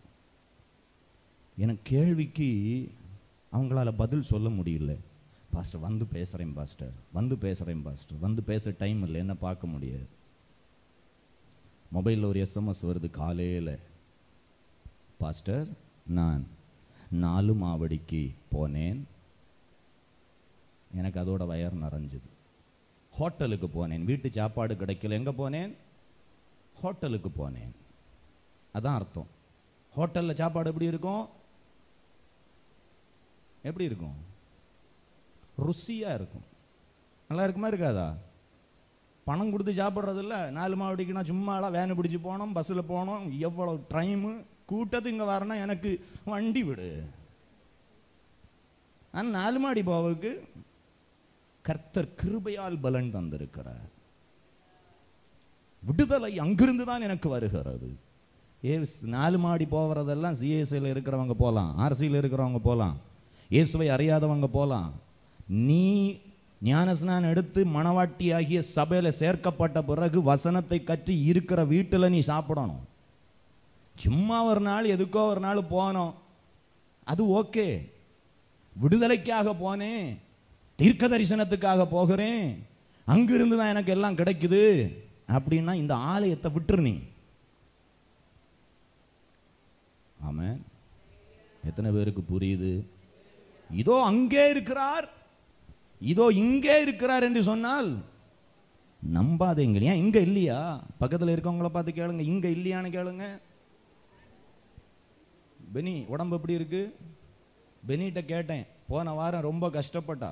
எனக்கு கேள்விக்கு அவங்களால பதில் சொல்ல முடியல. பாஸ்டர் வந்து பேசுறேன் பாஸ்டர், வந்து பேசுறேன் பாஸ்டர், வந்து பேச டைம் இல்லை, என்ன பார்க்க முடியாது. மொபைலில் ஒரு SMS வருது காலையில், பாஸ்டர் நான் 4 மாவடிக்கு போனேன், எனக்கு அதோட வயர் நிறைஞ்சது. ஹோட்டலுக்கு போனேன், வீட்டு சாப்பாடு கிடைக்கல, எங்கே போனேன்? ஹோட்டலுக்கு போனேன். அதான் அர்த்தம். ஹோட்டலில் சாப்பாடு எப்படி இருக்கும்? எப்படி இருக்கும்? ருசியா இருக்கும். நல்லா இருக்குமா இருக்காதா? பணம் கொடுத்து சாப்பிட்றது இல்லை. 4 மாவடிக்குனா சும்மாலாம் வேனை பிடிச்சி போனோம், பஸ்ஸில் போனோம், எவ்வளோ டைமு, கூட்டத்து இங்கே வரணும், எனக்கு வண்டி விடு. ஆனால் 4 மாடி போவுக்கு கர்த்தர் கிருபையால் பலன் தந்திருக்கிறார். விடுதலை அங்கிருந்து தான் எனக்கு வருகிறது. 4 மாடி போகிறதெல்லாம் சிஎஸ்ஐயில் இருக்கிறவங்க போகலாம், ஆர்சியில் இருக்கிறவங்க போகலாம், இயேசுவை அறியாதவங்க போகலாம். நீ ஞானஸ்நானம் எடுத்து மணவாட்டியாகிய சபையில சேர்க்கப்பட்ட பிறகு வசனத்தை கற்றி இருக்கிற வீட்டில் நீ சாப்பிடணும். சும்மா ஒரு நாள் எதுக்கோ ஒரு நாள் போனோம், அது ஓகே. விடுதலைக்காக போனேன், தீர்க்க தரிசனத்துக்காக போகிறேன், அங்கிருந்து தான் எனக்கு எல்லாம் கிடைக்குது அப்படின்னா இந்த ஆலயத்தை விட்டுரு நீ. ஆமென். எத்தனை பேருக்கு புரியுது? இதோ அங்கே இருக்கிறார், இதோ இங்கே இருக்கிறார் என்று சொன்னால் நம்பாதீங்க. ஏன் இங்க இல்லையா? பக்கத்தில் இருக்கவங்கள பார்த்து கேளுங்க, இங்க இல்லையான்னு கேளுங்க. பெனி உடம்பு எப்படி இருக்கு? பெனிட்ட கேட்டேன், போன வாரம் ரொம்ப கஷ்டப்பட்டா,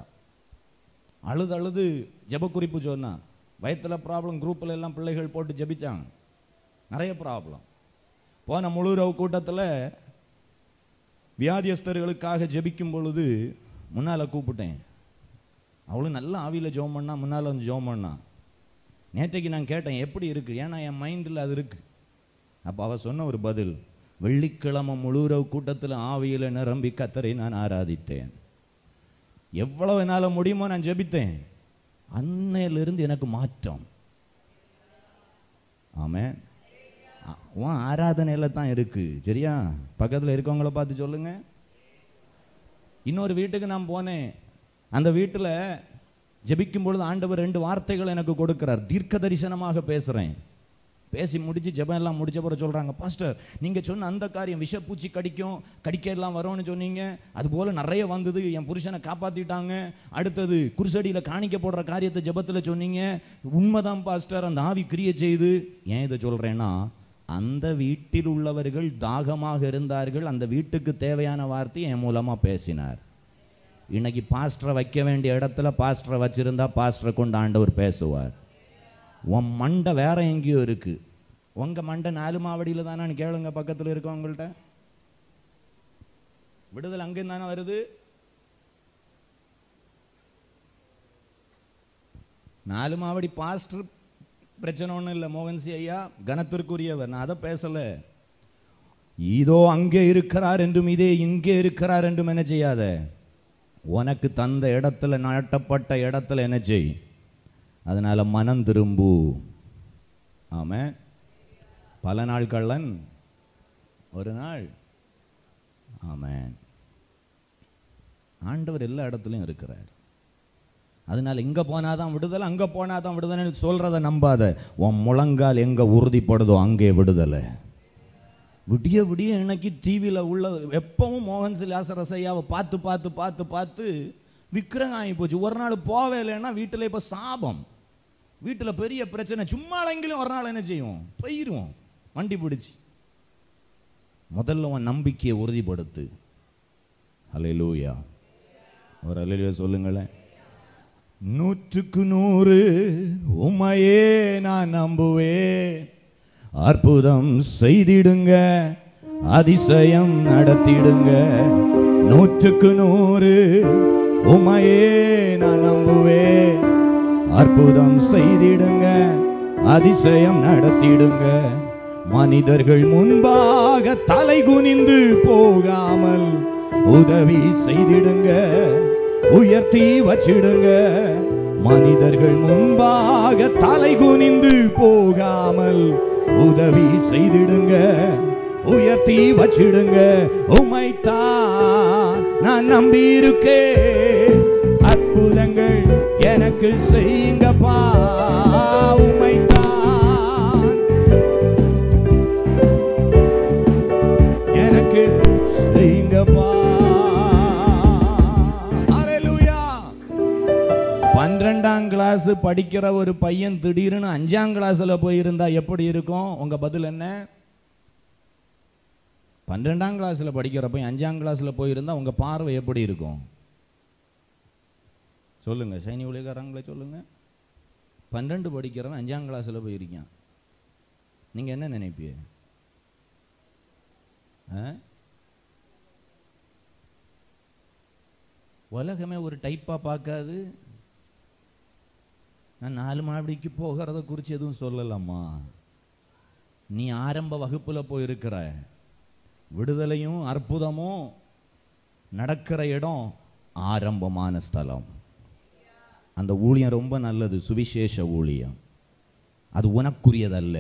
அழுது அழுது ஜெப குறிப்பு சொன்னா. வயிற்றுல ப்ராப்ளம், குரூப்பில் எல்லாம் பிள்ளைகள் போட்டு ஜெபிச்சாங்க, நிறைய ப்ராப்ளம். போன முழுரவு கூட்டத்தில் வியாதியஸ்தர்களுக்காக ஜெபிக்கும் பொழுது முன்னால் கூப்பிட்டேன். அவளும் நல்ல ஆவியில் ஜெபம் பண்ணா, முன்னால் வந்து ஜெபம் பண்ணா. நேற்றைக்கு நான் கேட்டேன் எப்படி இருக்கு, ஏன்னா என் மைண்டில் அது இருக்கு. அப்போ அவள் சொன்ன ஒரு பதில், வெள்ளிக்கிழமை முழுரவு கூட்டத்தில் ஆவியில் நிரம்பி கர்த்தரை நான் ஆராதித்தேன், எவ்வளவு என்னால் முடியுமோ நான் ஜெபித்தேன், அன்னையிலிருந்து எனக்கு மாற்றம். ஆமென். உன் ஆராதனையில தான் இருக்கு. சரியா? பக்கத்தில் இருக்கவங்கள பார்த்து சொல்லுங்க. இன்னொரு வீட்டுக்கு நான் போனேன். அந்த வீட்டில் ஜெபிக்கும் பொழுது ஆண்டவர் 2 வார்த்தைகள் எனக்கு கொடுக்கிறார். தீர்க்க தரிசனமாக பேசுகிறேன். பேசி முடிச்சு ஜெபம் எல்லாம் முடிச்ச பிறகு சொல்கிறாங்க, பாஸ்டர் நீங்கள் சொன்ன அந்த காரியம் விஷப்பூச்சி கடிக்க எல்லாம் வரும்னு சொன்னீங்க, அதுபோல் நிறைய வந்தது, என் புருஷனை காப்பாற்றிட்டாங்க. அடுத்தது குருசடியில் காணிக்க போடுற காரியத்தை ஜெபத்தில் சொன்னீங்க, உண்மைதான் பாஸ்டர், அந்த ஆவி கிரியை செய்து. ஏன் இதை சொல்கிறேன்னா, அந்த வீட்டில் உள்ளவர்கள் தாகமாக இருந்தார்கள். அந்த வீட்டுக்கு தேவையான வார்த்தையை என் மூலமாக பேசினார். இன்னைக்கு பாஸ்டரை வைக்க வேண்டிய இடத்துல பாஸ்டரை வச்சிருந்தா பாஸ்டரை கொண்டு ஆண்டவர் பேசுவார். உன் மண்டை வேற எங்கேயோ இருக்கு. உங்க மண்டை 4 மாவடியில் தானே கேளுங்க. பக்கத்தில் இருக்கவங்கள்ட்ட விடுதலை அங்கேயும் தானே வருது. 4 மாவடி பாஸ்டர் பிரச்சனை ஒன்றும் இல்லை. மோகன்சி ஐயா கனத்திற்குரியவர், நான் அதை பேசல. இதோ அங்கே இருக்கிறார் என்றும் இதே இங்கே இருக்கிறார் என்றும் என்ன செய்யாத. உனக்கு தந்த இடத்துல, நாட்டப்பட்ட இடத்துல என்ன செய். அதனால மனம் திரும்பு. ஆமென். பல நாள் கள்ளன் ஒரு நாள். ஆமென். ஆண்டவர் எல்லா இடத்துலையும் இருக்கிறார். அதனால இங்க போனாதான் விடுதலை, அங்க போனாதான் விடுதலை சொல்றத நம்பாத. உன் முழங்கால் எங்க உறுதிப்படுதோ அங்கே விடுதலை. விடிய விடிய இன்னைக்கு டிவியில் உள்ள எப்பவும் மோகன் லாசரசையாவை பார்த்து பார்த்து பார்த்து பார்த்து விக்கிரகம் ஆகி போச்சு. ஒரு நாள் போவே இல்லைன்னா வீட்டில் இப்போ சாபம், வீட்டில் பெரிய பிரச்சனை. சும்மா எங்கிலும் ஒரு நாள் என்ன செய்வோம், போயிடுவோம் வண்டி பிடிச்சி. முதல்ல உன் நம்பிக்கையை உறுதிப்படுத்து. அல்லேலூயா. ஒரு அல்லேலூயா சொல்லுங்களேன். 100க்கு 100 உம்மையே நான் நம்புவேன். அற்புதம் செய்திடுங்க, அதிசயம் நடத்திடுங்க. 100க்கு 100 உம்மையே நான் நம்புவேன். அற்புதம் செய்திடுங்க, அதிசயம் நடத்திடுங்க. மனிதர்கள் முன்பாக தலை குனிந்து போகாமல் உதவி செய்திடுங்க, உயர்த்தி வச்சிடுங்க. மனிதர்கள் முன்பாக தலை குனிந்து போகாமல் உதவி செய்திடுங்க, உயர்த்தி வச்சிடுங்க. உம்மைத்தான் நான் நம்பி இருக்கேன். அற்புதங்கள் எனக்கு செய்யுங்கப்பா. உம்மைத்தான் எனக்கு செய்யுங்கப்பா. 12ஆம் கிளாஸ் படிக்கிற ஒரு பையன் திடீர்னு 5ஆம் கிளாஸ்ல போயிருந்தா எப்படி இருக்கும்? உங்க பதில் என்ன? 12ஆம் கிளாஸ்ல படிக்கிற பையன் 5ஆம் கிளாஸ்ல போயிருந்தா உங்க பார்வை எப்படி இருக்கும்? சொல்லுங்க, சைனி ஊழியக்காரங்களே சொல்லுங்க. 12 படிக்கிறவன் 5ஆம் கிளாஸ்ல போயிருக்கான், நீங்க என்ன நினைப்பீங்க? உலகமே ஒரு டைப்பா பார்க்காது. நான் 4 மாடிக்கு போகிறத குறித்து எதுவும் சொல்லலாமா? நீ ஆரம்ப வகுப்புல போயிருக்கிற. விடுதலையும் அற்புதமும் நடக்கிற இடம் ஆரம்பமான ஸ்தலம். அந்த ஊழியம் ரொம்ப நல்லது, சுவிசேஷ ஊழியம். அது உனக்குரியதல்ல,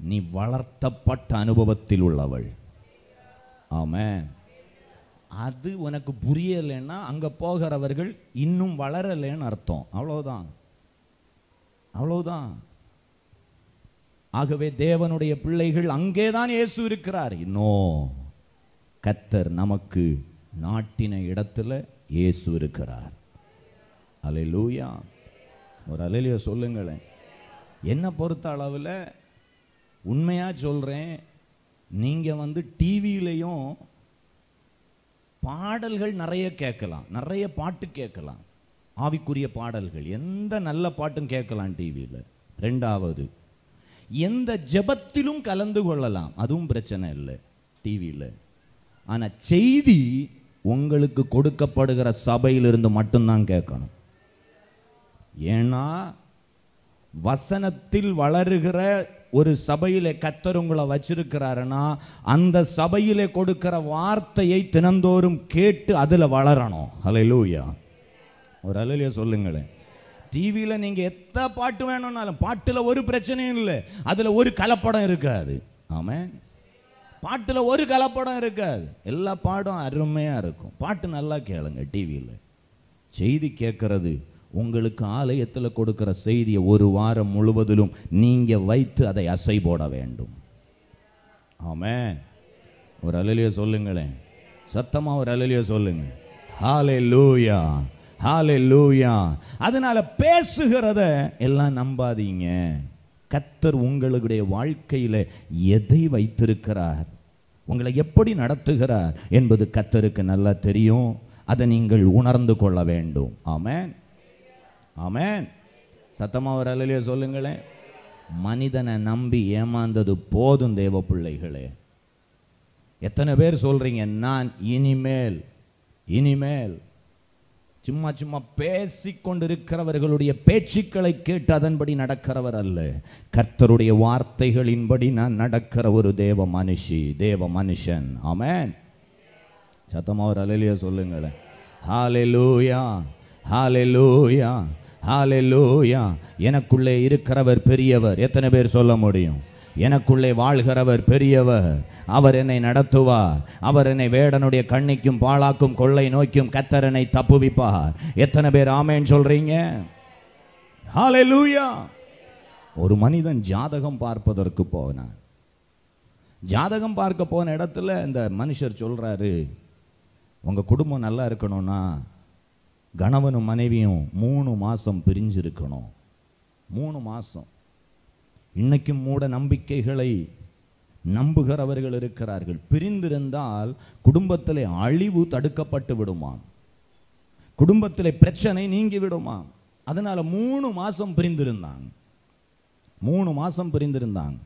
நீ வளர்த்தப்பட்ட அனுபவத்தில் உள்ளவள். ஆமென். அது உனக்கு புரியலைன்னா அங்க போகிறவர்கள் இன்னும் வளரலைன்னு அர்த்தம். அவ்வளவுதான், அவ்வளவுதான். ஆகவே தேவனுடைய பிள்ளைகள் அங்கேதான் இயேசு இருக்கிறார். இன்னும் கர்த்தர் நமக்கு நாட்டின இடத்துல இயேசு இருக்கிறார். அல்லேலூயா. ஒரு அல்லேலூயா சொல்லுங்களேன். என்ன பொறுத்த அளவில் உண்மையா சொல்றேன், நீங்க டிவியிலையும் பாடல்கள் நிறைய கேட்கலாம், நிறைய பாட்டு கேட்கலாம், ஆவிக்குரிய பாடல்கள், எந்த நல்ல பாட்டும் கேட்கலாம் டிவியில். 2வது, எந்த ஜெபத்திலும் கலந்து கொள்ளலாம், அதுவும் பிரச்சனை இல்லை டிவியில். ஆனால் செய்தி உங்களுக்கு கொடுக்கப்படுகிற சபையிலிருந்து மட்டும்தான் கேட்கணும். ஏன்னா வசனத்தில் வளருகிற ஒரு சபையிலே கர்த்தர் உங்களை வச்சிருக்கிறாருன்னா அந்த சபையிலே கொடுக்கிற வார்த்தையை தினந்தோறும் கேட்டு அதில் வளரணும். அல்லேலூயா. ஒரு அல்லேலூயா சொல்லுங்களேன். டிவியில் நீங்கள் எத்தனை பாட்டு வேணும்னாலும், பாட்டில் ஒரு பிரச்சனையும் இல்லை, அதில் ஒரு கலப்படம் இருக்காது. ஆமாம், பாட்டில் ஒரு கலப்படம் இருக்காது, எல்லா பாடும் அருமையாக இருக்கும். பாட்டு நல்லா கேளுங்க. டிவியில் செய்தி கேட்கறது உங்களுக்கு ஆலயத்தில் கொடுக்கிற செய்தியை ஒரு வாரம் முழுவதிலும் நீங்கள் வைத்து அதை அசை போட வேண்டும். ஆமென். ஒரு அல்லேலூயா சொல்லுங்களேன், சத்தமாக ஒரு அல்லேலூயா சொல்லுங்க. ஹல்லேலூயா, ஹல்லேலூயா. அதனால பேசுகிறத எல்லாம் நம்பாதீங்க. கர்த்தர் உங்களுடைய வாழ்க்கையில் எதை வைத்திருக்கிறார், உங்களை எப்படி நடத்துகிறார் என்பது கர்த்தருக்கு நல்லா தெரியும். அதை நீங்கள் உணர்ந்து கொள்ள வேண்டும். ஆமென், ஆமென். சத்தமாக ஒரு அல்லேலூயா சொல்லுங்களேன். மனிதனை நம்பி ஏமாந்தது போதும் தேவ பிள்ளைகளே. எத்தனை பேர் சொல்றீங்க, நான் இனிமேல் இனிமேல் சும்மா சும்மா பேசிக்கொண்டிருக்கிறவர்களுடைய பேச்சுக்களை கேட்டு அதன்படி நடக்கிறவர் அல்ல, கர்த்தருடைய வார்த்தைகளின்படி நான் நடக்கிற ஒரு தேவ மனுஷன். ஆமென். சத்தமா ஒரு அல்லேலூயா சொல்லுங்களேன். ஹல்லேலூயா, ஹல்லேலூயா, ஹல்லேலூயா. எனக்குள்ளே இருக்கிறவர் பெரியவர். எத்தனை பேர் சொல்ல முடியும்? எனக்குள்ளே வாழ்கிறவர் பெரியவர். அவர் என்னை நடத்துவார். அவர் என்னை வேடனுடைய கண்ணிக்கும் பாழாக்கும் கொள்ளை நோக்கியும் கர்த்தர் என்னை தப்புவிப்பார். எத்தனை பேர் ஆமென் சொல்றீங்க? ஹல்லேலூயா. ஒரு மனிதன் ஜாதகம் பார்ப்பதற்கு போனான். ஜாதகம் பார்க்க போன இடத்துல இந்த மனுஷர் சொல்றாரு, உங்க குடும்பம் நல்லா இருக்கணும்னா கணவனும் மனைவியும் 3 மாசம் பிரிஞ்சிருக்கணும். 3 மாசம். இன்னைக்கும் மூட நம்பிக்கைகளை நம்புகிறவர்கள் இருக்கிறார்கள். பிரிந்திருந்தால் குடும்பத்திலே அழிவு தடுக்கப்பட்டு விடுமாம், குடும்பத்திலே பிரச்சனை நீங்கி விடுமாம். அதனால 3 மாசம் பிரிந்திருந்தாங்க. 3 மாசம் பிரிந்திருந்தாங்க.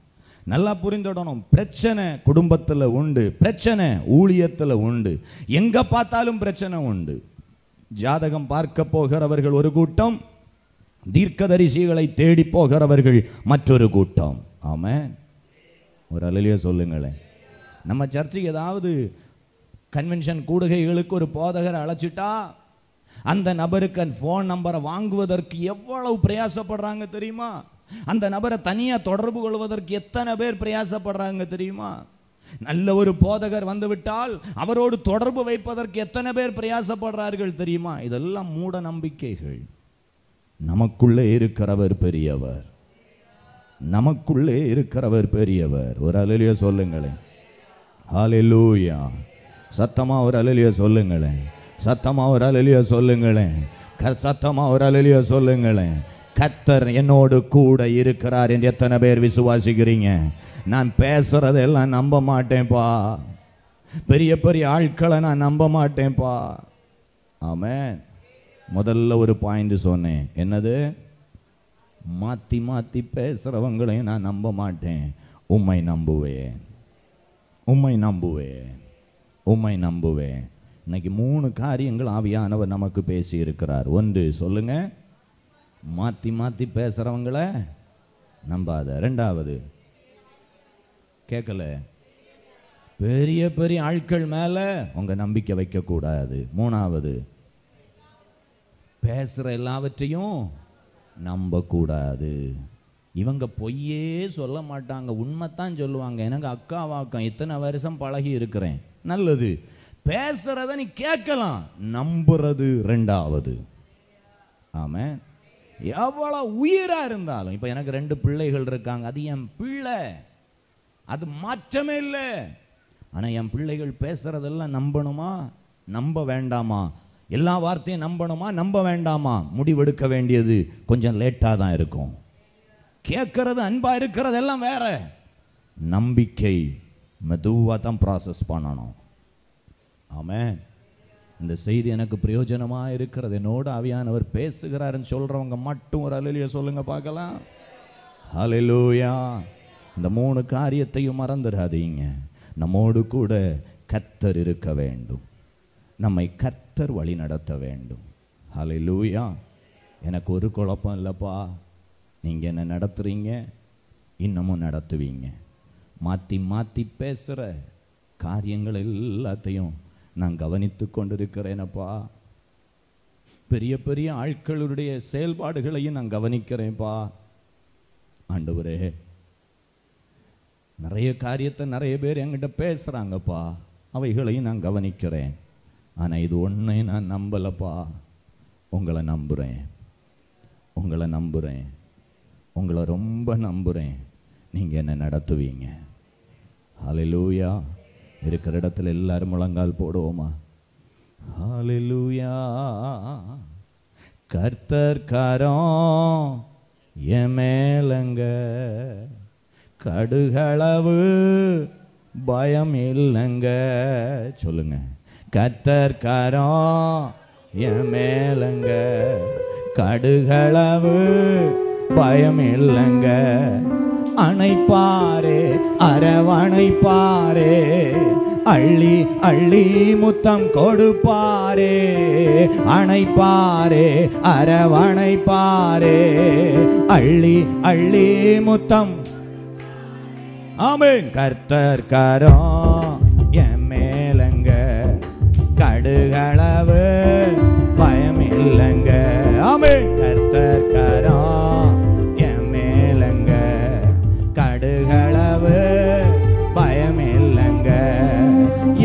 நல்லா புரிந்துடணும், பிரச்சனை குடும்பத்தில் உண்டு, பிரச்சனை ஊழியத்தில் உண்டு, எங்க பார்த்தாலும் பிரச்சனை உண்டு. ஜாதகம் பார்க்க போகிறவர்கள் ஒரு கூட்டம், தீர்க்கதரிசிகளை தேடி போகிறவர்கள் மற்றொரு கூட்டம். ஆமென். ஒரு அல்லேலூயா சொல்லுங்களேன். நம்ம சர்ச்சுக்கு ஏதாவது கன்வென்ஷன் கூடுகைகளுக்கு ஒரு போதகரை அழைச்சிட்டா அந்த நபருக்கு ஃபோன் நம்பரை வாங்குவதற்கு எவ்வளவு பிரயாசப்படுறாங்க தெரியுமா? அந்த நபரை தனியாக தொடர்பு கொள்வதற்கு எத்தனை பேர் பிரயாசப்படுறாங்க தெரியுமா? நல்ல ஒரு போதகர் வந்துவிட்டால் அவரோடு தொடர்பு வைப்பதற்கு எத்தனை பேர் பிரயாசப்படுறார்கள் தெரியுமா? இதெல்லாம் மூட நம்பிக்கைகள். நமக்குள்ளே இருக்கிறவர் பெரியவர், நமக்குள்ளே இருக்கிறவர் பெரியவர். ஒரு அல்லேலூயா சொல்லுங்களேன். ஹல்லேலூயா. சத்தமா ஒரு அல்லேலூயா சொல்லுங்களேன். சத்தமா ஒரு அல்லேலூயா சொல்லுங்களேன். சத்தமா ஒரு அல்லேலூயா சொல்லுங்களேன். கர்த்தர் என்னோடு கூட இருக்கிறார் என்று எத்தனை பேர் விசுவாசிக்கிறீங்க? நான் பேசுறதெல்லாம் நம்ப மாட்டேன்ப்பா, பெரிய பெரிய ஆட்களை நான் நம்ப மாட்டேன்ப்பா. ஆமென். முதல்ல ஒரு பாயிண்ட் சொன்னேன், என்னது? மாத்தி மாத்தி பேசுறவங்களையும் நான் நம்ப மாட்டேன், உம்மை நம்புவேன், உம்மை நம்புவேன், உம்மை நம்புவேன். இன்னைக்கு 3 காரியங்கள் ஆவியானவர் நமக்கு பேசி இருக்கிறார். ஒன்று சொல்லுங்க, மாத்தி மாத்தி பேசுறவங்கள நம்பாத. 2வது கேட்கல, பெரிய பெரிய ஆட்கள் மேல உங்க நம்பிக்கை வைக்க கூடாது. 3வது பேசுற எல்லாவற்றையும் நம்ப கூடாது. இவங்க பொய்யே சொல்ல மாட்டாங்க, உண்மைத்தான் சொல்லுவாங்க. எனக்கு அக்காவாக்கம் இத்தனை வருஷம் பழகி இருக்கிறேன். நல்லது, பேசுறத நீ கேட்கலாம், நம்புறது 2வது. ஆமென். எவ்வளவு உயிரா இருந்தாலும், இப்ப எனக்கு 2 பிள்ளைகள் இருக்காங்க, அது என் பிள்ளை, அது மாற்றமே இல்லை. ஆனா என் பிள்ளைகள் பேசுறதெல்லாம் நம்பணுமா நம்ப வேண்டாமா? எல்லா வார்த்தையும் நம்பணுமா நம்ப வேண்டாமா? முடிவெடுக்க வேண்டியது கொஞ்சம் லேட்டா தான் இருக்கும். கேட்கறது அன்பா இருக்கிறது எல்லாம் வேற. நம்பிக்கை மெதுவா தான் ப்ராசஸ் பண்ணணும். ஆமென். இந்த செய்தி எனக்கு பிரயோஜனமா இருக்கிறது, என்னோட ஆவியானவர் பேசுகிறாருன்னு சொல்றவங்க மட்டும் ஒரு அல்லேலூயா சொல்லுங்க பார்க்கலாம். ஹல்லேலூயா. இந்த 3 காரியத்தையும் மறந்துடாதீங்க. நம்மோடு கூட கர்த்தர் இருக்க வேண்டும், நம்மை கர்த்தர் வழி நடத்த வேண்டும். ஹல்லேலூயா. எனக்கு ஒரு குழப்பம் இல்லைப்பா, நீங்கள் என்ன நடத்துறீங்க, இன்னமும் நடத்துவீங்க. மாற்றி மாற்றி பேசுகிற காரியங்கள் எல்லாத்தையும் நான் கவனித்து கொண்டிருக்கிறேனப்பா. பெரிய பெரிய ஆட்களுடைய செயல்பாடுகளையும் நான் கவனிக்கிறேன்ப்பா. ஆண்டவரே, நிறைய காரியத்தை நிறைய பேர் என்கிட்ட பேசுகிறாங்கப்பா, அவைகளையும் நான் கவனிக்கிறேன். ஆனால் இது ஒன்றை நான் நம்பலப்பா. உங்களை நம்புகிறேன், உங்களை நம்புகிறேன், உங்களை ரொம்ப நம்புகிறேன். நீங்கள் என்ன நடத்துவீங்க. ஹல்லேலூயா. இருக்கிற இடத்துல எல்லாரும் முழங்கால் போடுவோமா? ஹல்லேலூயா. கர்த்தர் கரம் என் மேலங்க, கடுகளவு பயம் இல்லைங்க. சொல்லுங்க. கர்த்தர் கரம் என் மேலங்க, கடுகளவு பயம் இல்லைங்க. அணைப்பாரே அரவணைப்பாரே, அள்ளி அள்ளி முத்தம் கொடுப்பாரே. அணைப்பாரே அரவணைப்பாரே, அள்ளி அள்ளி முத்தம். ஆமென். கர்த்தர் கரம் என் மேலங்க, கடுகளவு பயம் இல்லைங்க. ஆமென். கர்த்தர் கரம் என் மேலங்க, கடுகளவு பயம் இல்லைங்க.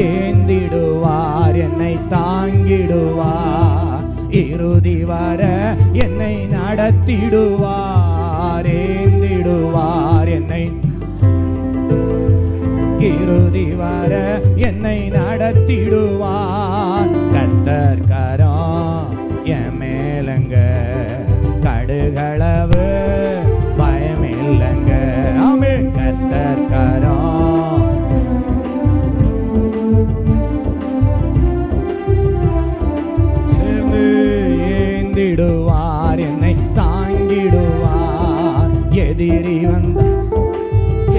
ஏந்திடுவார் என்னை தாங்கிடுவார், இறுதி வர என்னை நடத்திடுவார். ஏந்திடுவார் என்னை இறுதி வர என்னை நடத்திடுவார். கர்த்தர் கரம் என் மேலங்க, கடுகளவு பயம் இல்லைங்க. ஆமென். கர்த்தர் கரம் சேர்ந்து ஏந்திடுவார் என்னை தாங்கிடுவார். எதிரி வந்த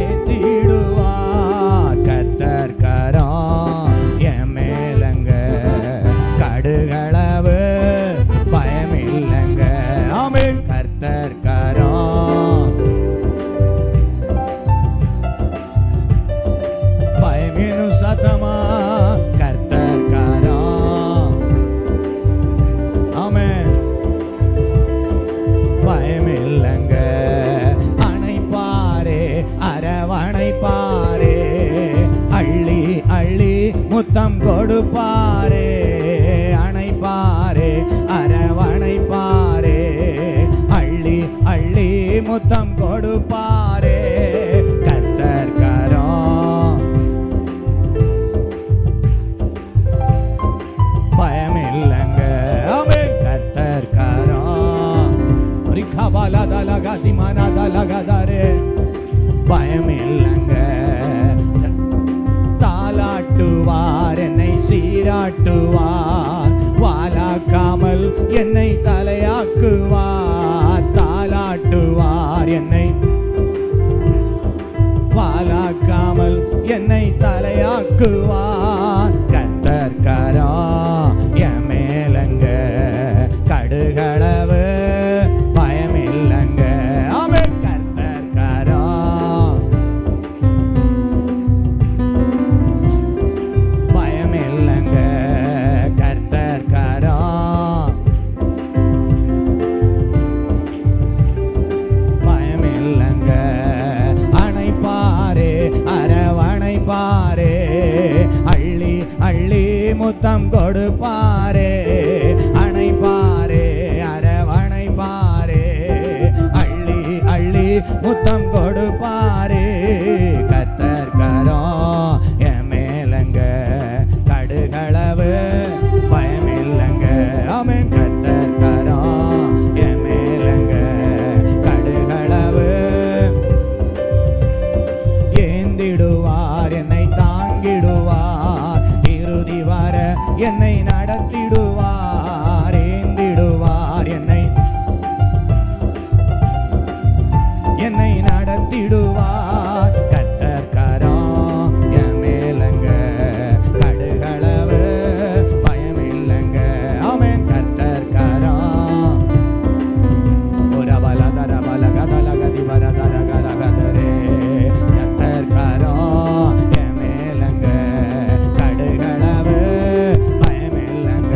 ஏத்திடுவார். கர்த்தர் கரம் என் மேலங்க, கடுகளவு பயம் இல்லைங்க. ஆமென். கர்த்தர் கரம் பயமேனு சத்தமா. கர்த்தர் கரம் ஆமென், பயம் இல்லைங்க. அணைப்பாரே அரவணைப்பாரே, அள்ளி அள்ளி முத்தம் கொடுப்பாரே. அணைப்பாரே அரவணைப்பாரே, அள்ளி அள்ளி முத்தம் கொடுப்பாரே. கர்த்தர் கரம் பயம் இல்லைங்க. ஆமென். கர்த்தர் கரம் ரிகபலதலகதிமனதலகதரே, பயம் இல்லைங்க. தாலாட்டுவார் என்னை சீராட்டுவார், வாலாக்காமல் என்னை தலையாக்குவார். தாலாட்டுவார் என்னை வாலாக்காமல் என்னை தலையாக்குவார். கர்த்தர் கரம் என் மேலங்க, கடுகளவு பயம் இல்லைங்க. ஆமென். கர்த்தர் கரம் பயம் இல்லைங்க. கர்த்தர் கரம் பயம் இல்லைங்க. அணைப்பாரே அரவணைப்பாரே, அள்ளி அள்ளி முத்தம் கொடுப்பாரே. அணைப்பாரே அரவணைப்பாரே, அள்ளி அள்ளி முத்தம் கொடுப்பாரே. கர்த்தர் கரம் என் மேலங்க, கடுகளவு பயம் இல்லைங்க. ஆமென். கர்த்தர் கரம் என் மேலங்க, கடுகளவு ஏந்திடுவார் என்னை தாங்கிடுவார். இறுதி வர என்னை நடத்திடுவார். ஏந்திடுவார் என்னை நடத்திடுவார். கர்த்தர் கரம் என் மேலங்க, கடுகளவு பயம் இல்லைங்க. ஆமென். கர்த்தர் கரம் ஒரு பலதர பலகதலகதி வரதரகரகதரே. கர்த்தர் கரம் என் மேலங்க, கடுகளவு பயம் இல்லைங்க.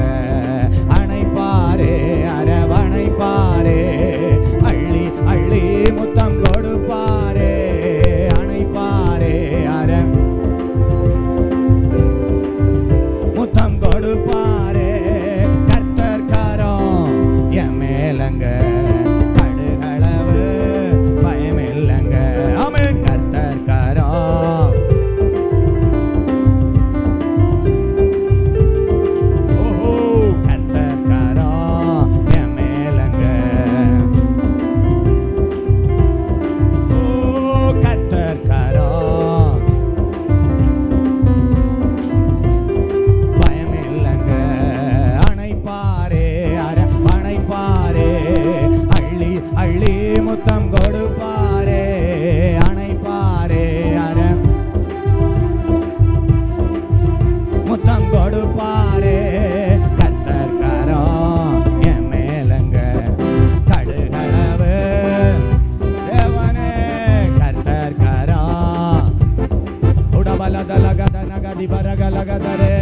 நகதி பரகலகதரே.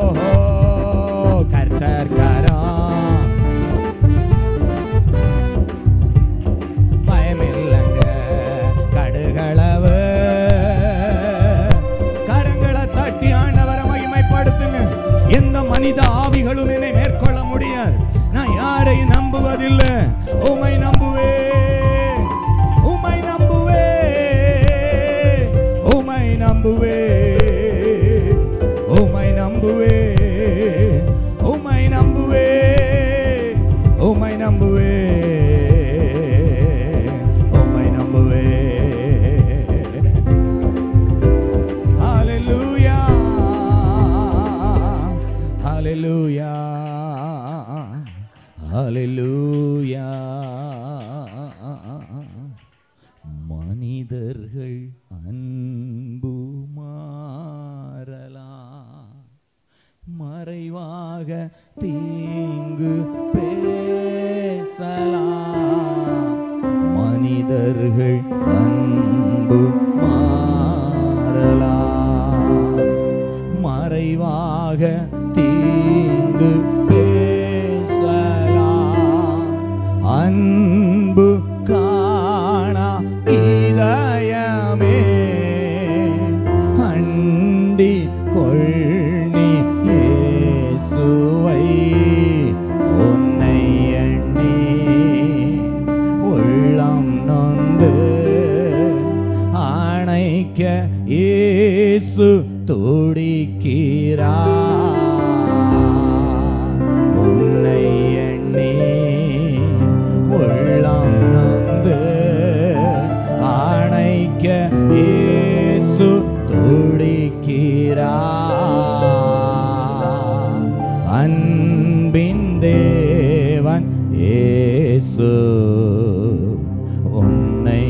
ஓஹோ, கர்த்தர் கரம், பயமில்லைங்க கடுகளவு. கரங்களை தட்டி ஆண்டவரை மகிமைப்படுத்துங்க. எந்த மனித ஆவிகளும் என்னை மேற்கொள்ள முடியாது. நான் யாரை நம்புவதில்லை, உம்மை நம்புவே, உம்மை நம்புவே, உம்மை நம்புவே, உம்மை நம்புவே, உம்மை நம்புவே, உம்மை நம்புவே, உம்மை நம்புவே. ஹல்லேலூயா, ஹல்லேலூயா, ஹல்லேலூயா. மனிதர்கள் அன்பு மாறலாம், மறைவாக தீங்கு பேசலாம். மனிதர்கள் அன்பு மாறலாம், மறைவாக தீங்கு பேசலாம். அன்பு காணா இதயமே அண்டி கொள்னி இயேசுவை. உன்னை எண்ணி உள்ளம் நொந்து அணைக்க இயேசு துடிக்கிறார். உன்னை எண்ணி உள்ளம் நொந்து அணைக்க இயேசு துடிக்கிறார். அன்பின் தேவன் இயேசு உன்னை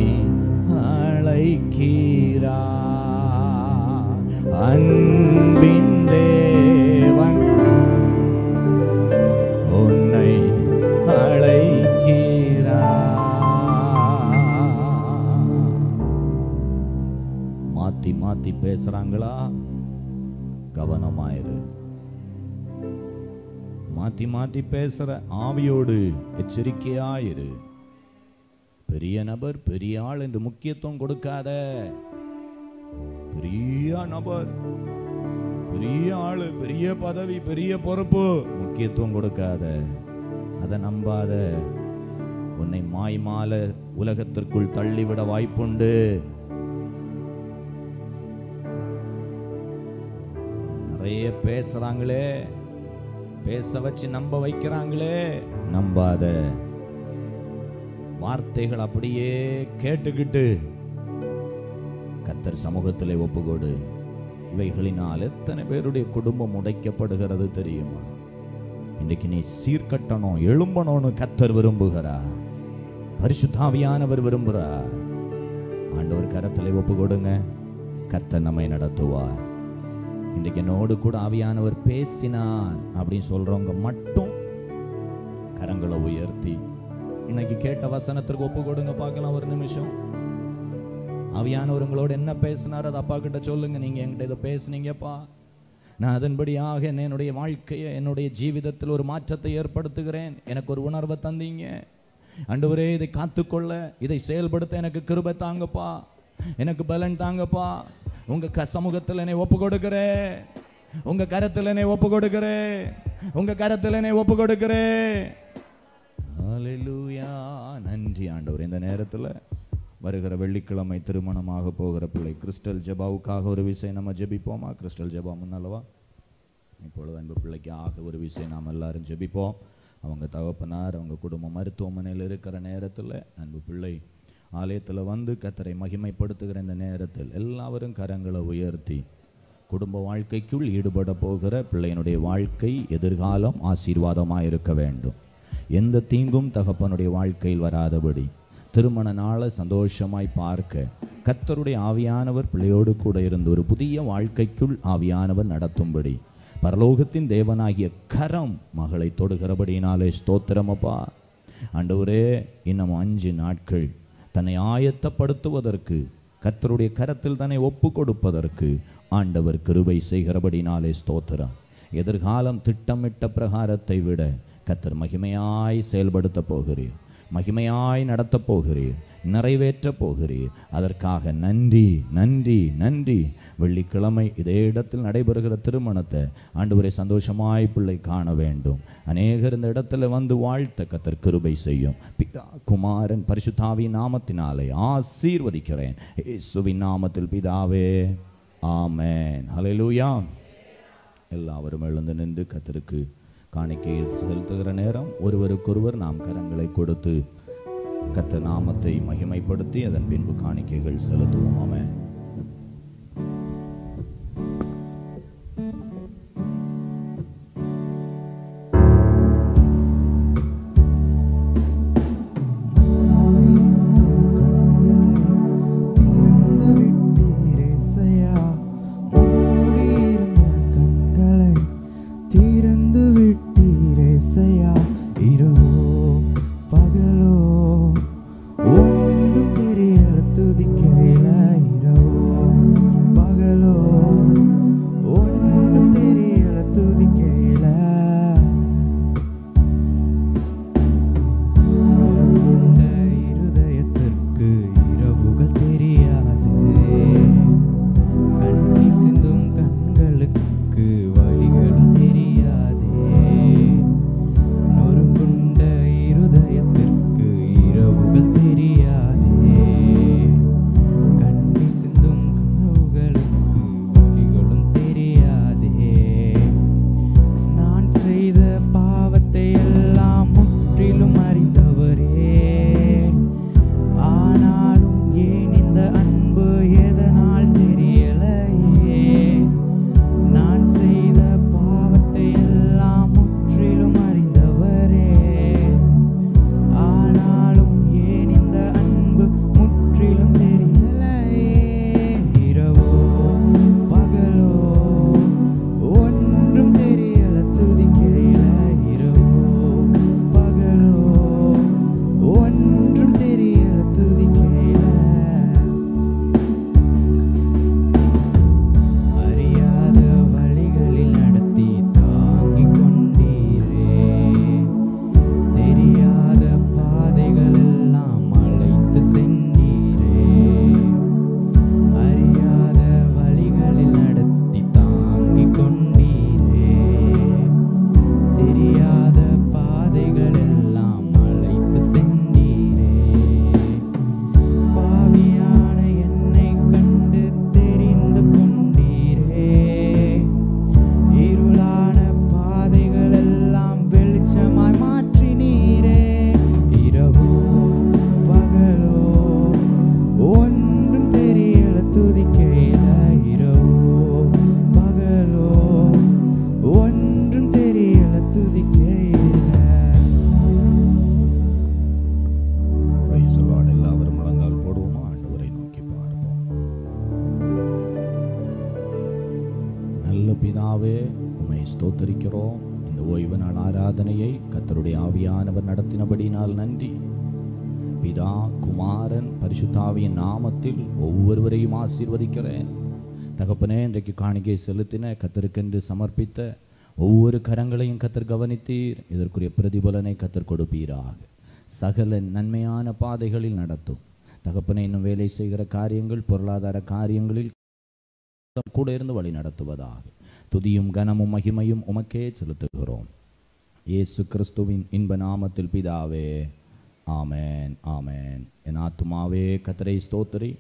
அழைக்கிறார். அன்பின் தேவன் உன்னை அழைக்கிறார். மாத்தி மாத்தி பேசுறாங்களா? கவனமாயிரு. மாத்தி மாத்தி பேசுற ஆவியோடு எச்சரிக்கையாயிரு. பெரிய நபர், பெரிய ஆள் என்று முக்கியத்துவம் கொடுக்காத. பெரிய நபர், பெரிய ஆளு, பெரிய பதவி, பெரிய பொறுப்பு, முக்கியத்துவம் கொடுக்காத. அதை நம்பாத. உன்னை மாய்மால உலகத்திற்குள் தள்ளிவிட வாய்ப்புண்டு. நிறைய பேசுறாங்களே, பேச வச்சு நம்ப வைக்கிறாங்களே, நம்பாத. வார்த்தைகள் அப்படியே கேட்டுக்கிட்டு கர்த்தர் சமூகத்திலே ஒப்புக்கொடு. இவைகளினால் எத்தனை பேருடைய குடும்பம் உடைக்கப்படுகிறது தெரியுமா? இன்னைக்கு நீ சீர்கட்டணும், எழும்பணும்னு கர்த்தர் விரும்புகிறார். பரிசுத்த ஆவியானவர் விரும்புகிறார். ஆண்டவர் கரத்திலே ஒப்புக்கொடுங்க. கர்த்தர் நம்மை நடத்துவார். இன்றைக்கு என்னோடு கூட ஆவியானவர் பேசினார் அப்படின்னு சொல்றவங்க மட்டும் கரங்களை உயர்த்தி இன்னைக்கு கேட்ட வசனத்திற்கு ஒப்பு கொடுங்க பார்க்கலாம். ஒரு நிமிஷம். ஆவியானவர் உங்களோட என்ன பேசினார் அதை அப்பா கிட்ட சொல்லுங்க. நீங்க என்கிட்ட இதை பேசுனீங்கப்பா, நான் அதன்படியாக என்னுடைய வாழ்க்கையை, என்னுடைய ஜீவிதத்தில் ஒரு மாற்றத்தை ஏற்படுத்துகிறேன். எனக்கு ஒரு உணர்வை தந்தீங்க ஆண்டவரே. இதை காத்துக்கொள்ள, இதை செயல்படுத்த எனக்கு கிருபை தாங்கப்பா, எனக்கு பலன் தாங்கப்பா. உங்க சமூகத்தில் என்னை ஒப்பு கொடுக்கிறேன். உங்க கரத்தில் என்னை ஒப்பு கொடுக்கிறேன். உங்க கரத்தில் என்னை ஒப்பு கொடுக்கிறேன். ஹல்லேலூயா. நன்றி ஆண்டவர். இந்த நேரத்தில் வருகிற வெள்ளிக்கிழமை திருமணமாக போகிற பிள்ளை கிறிஸ்டல் ஜெபாவுக்காக ஒரு விஷயம் நம்ம ஜெபிப்போமா? கிறிஸ்டல் ஜெபா முன்னல்லவா? இப்பொழுது அன்பு பிள்ளைக்காக ஒரு விஷயம் நாம் எல்லாரும் ஜெபிப்போம். அவங்க தகப்பனார், அவங்க குடும்பம் மருத்துவமனையில் இருக்கிற நேரத்தில் அன்பு பிள்ளை ஆலயத்தில் வந்து கர்த்தரை மகிமைப்படுத்துகிற இந்த நேரத்தில் எல்லாரும் கரங்களை உயர்த்தி குடும்ப வாழ்க்கைக்குள் ஈடுபட போகிற பிள்ளையினுடைய வாழ்க்கை எதிர்காலம் ஆசீர்வாதமாக இருக்க வேண்டும். எந்த தீங்கும் தகப்பனுடைய வாழ்க்கையில் வராதபடி திருமண நாளை சந்தோஷமாய் பார்க்க கர்த்தருடைய ஆவியானவர் பிள்ளையோடு கூட இருந்து ஒரு புதிய வாழ்க்கைக்குள் ஆவியானவர் நடத்தும்படி பரலோகத்தின் தேவனாகிய கரம் மகளை தொடுகிறபடினாலே ஸ்தோத்திரமப்பா. ஆண்டவரே, இன்னும் 5 நாட்கள் தன்னை ஆயத்தப்படுத்துவதற்கு கர்த்தருடைய கரத்தில் தன்னை ஒப்பு கொடுப்பதற்கு ஆண்டவர் கிருபை செய்கிறபடினாலே ஸ்தோத்திரம். எதிர்காலம் திட்டமிட்ட பிரகாரத்தை விட கர்த்தர் மகிமையாய் செயல்படுத்த போகிறீர், மகிமையாய் நடத்தப் போகிறீர், நிறைவேற்றப் போகிறீர். அதற்காக நன்றி நன்றி நன்றி. வெள்ளிக்கிழமை இதே இடத்தில் நடைபெறுகிற திருமணத்தை ஆண்டவரை சந்தோஷமாய் பிள்ளை காண வேண்டும். அநேகர் இந்த இடத்துல வந்து வாழ்த்த கர்த்தர் கிருபை செய்யும். பிதா குமாரன் பரிசுத்தாவின் நாமத்தினாலே ஆசீர்வதிக்கிறேன், இயேசுவின் நாமத்தில் பிதாவே, ஆமென். ஹல்லேலூயா. எல்லாவரும் எழுந்து நின்று கர்த்தருக்கு காணிக்கை செலுத்துகிற நேரம் ஒருவருக்கொருவர் நாம் கரங்களை கொடுத்து கர்த்தர் நாமத்தை மகிமைப்படுத்தி அதன் பின்பு காணிக்கைகள் செலுத்துவோம். ஆமென். பிதாவே, உம்மை ஸ்தோத்திரிக்கிறோம். இந்த ஓய்வு நாள் ஆராதனையை கர்த்தருடைய ஆவியானவர் நடத்தினபடினால் நன்றி. பிதா குமாரன் பரிசுத்தாவியின் நாமத்தில் ஒவ்வொருவரையும் ஆசீர்வதிக்கிறேன். தகப்பனே, இன்றைக்கு காணிக்கை செலுத்தின கர்த்தருக்கென்று சமர்ப்பித்த ஒவ்வொரு கரங்களையும் கர்த்தர் கவனித்தீர். இதற்குரிய பிரதிபலனை கர்த்தர் கொடுப்பீராக. சகல நன்மையான பாதைகளில் நடத்தும். தகப்பனே, இன்னும் வேலை செய்கிற காரியங்கள், பொருளாதார காரியங்களில் கூட இருந்து வழி நடத்துவதாக. துதியும் கனமும் மகிமையும் உமக்கே செலுத்துகிறோம். இயேசு கிறிஸ்துவின் இன்ப நாமத்தில் பிதாவே, ஆமென், ஆமென். என் ஆத்துமாவே கர்த்தரை ஸ்தோத்திரி,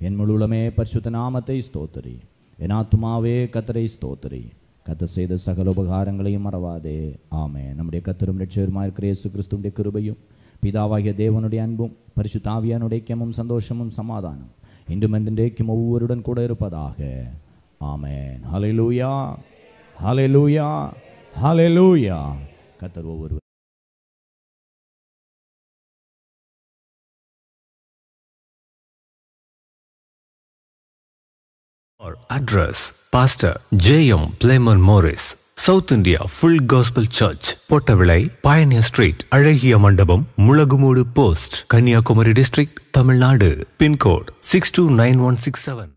என் முழுமே பரிசுத்த நாமத்தை ஸ்தோத்திரி. என் ஆத்துமாவே கர்த்தரை ஸ்தோத்திரி, கர்த்தர் செய்த சகல உபகாரங்களையும் மறவாதே. ஆமென். நம்முடைய கர்த்தரும் இரட்சகருமாய் இருக்கிற இயேசு கிறிஸ்துவின் கிருபையும் பிதாவாகிய தேவனுடைய அன்பும் பரிசுத்த ஆவியானுடைய ஐக்கியமும் சந்தோஷமும் சமாதானம் இன்றும் என்றென்றைக்கும் ஒவ்வொருடன் கூட இருப்பதாக. ஆமென். ஹல்லேலூயா, ஹல்லேலூயா, ஹல்லேலூயா. கர்த்தர் ஒவ்வொரு Address: Pastor J.M. Playman Morris, South India Full Gospel Church, Pottavilai, Pioneer Street, Azhagiya Mandapam, Mulagumodu Post, Kanyakumari District, Tamil Nadu. Pin code 629167.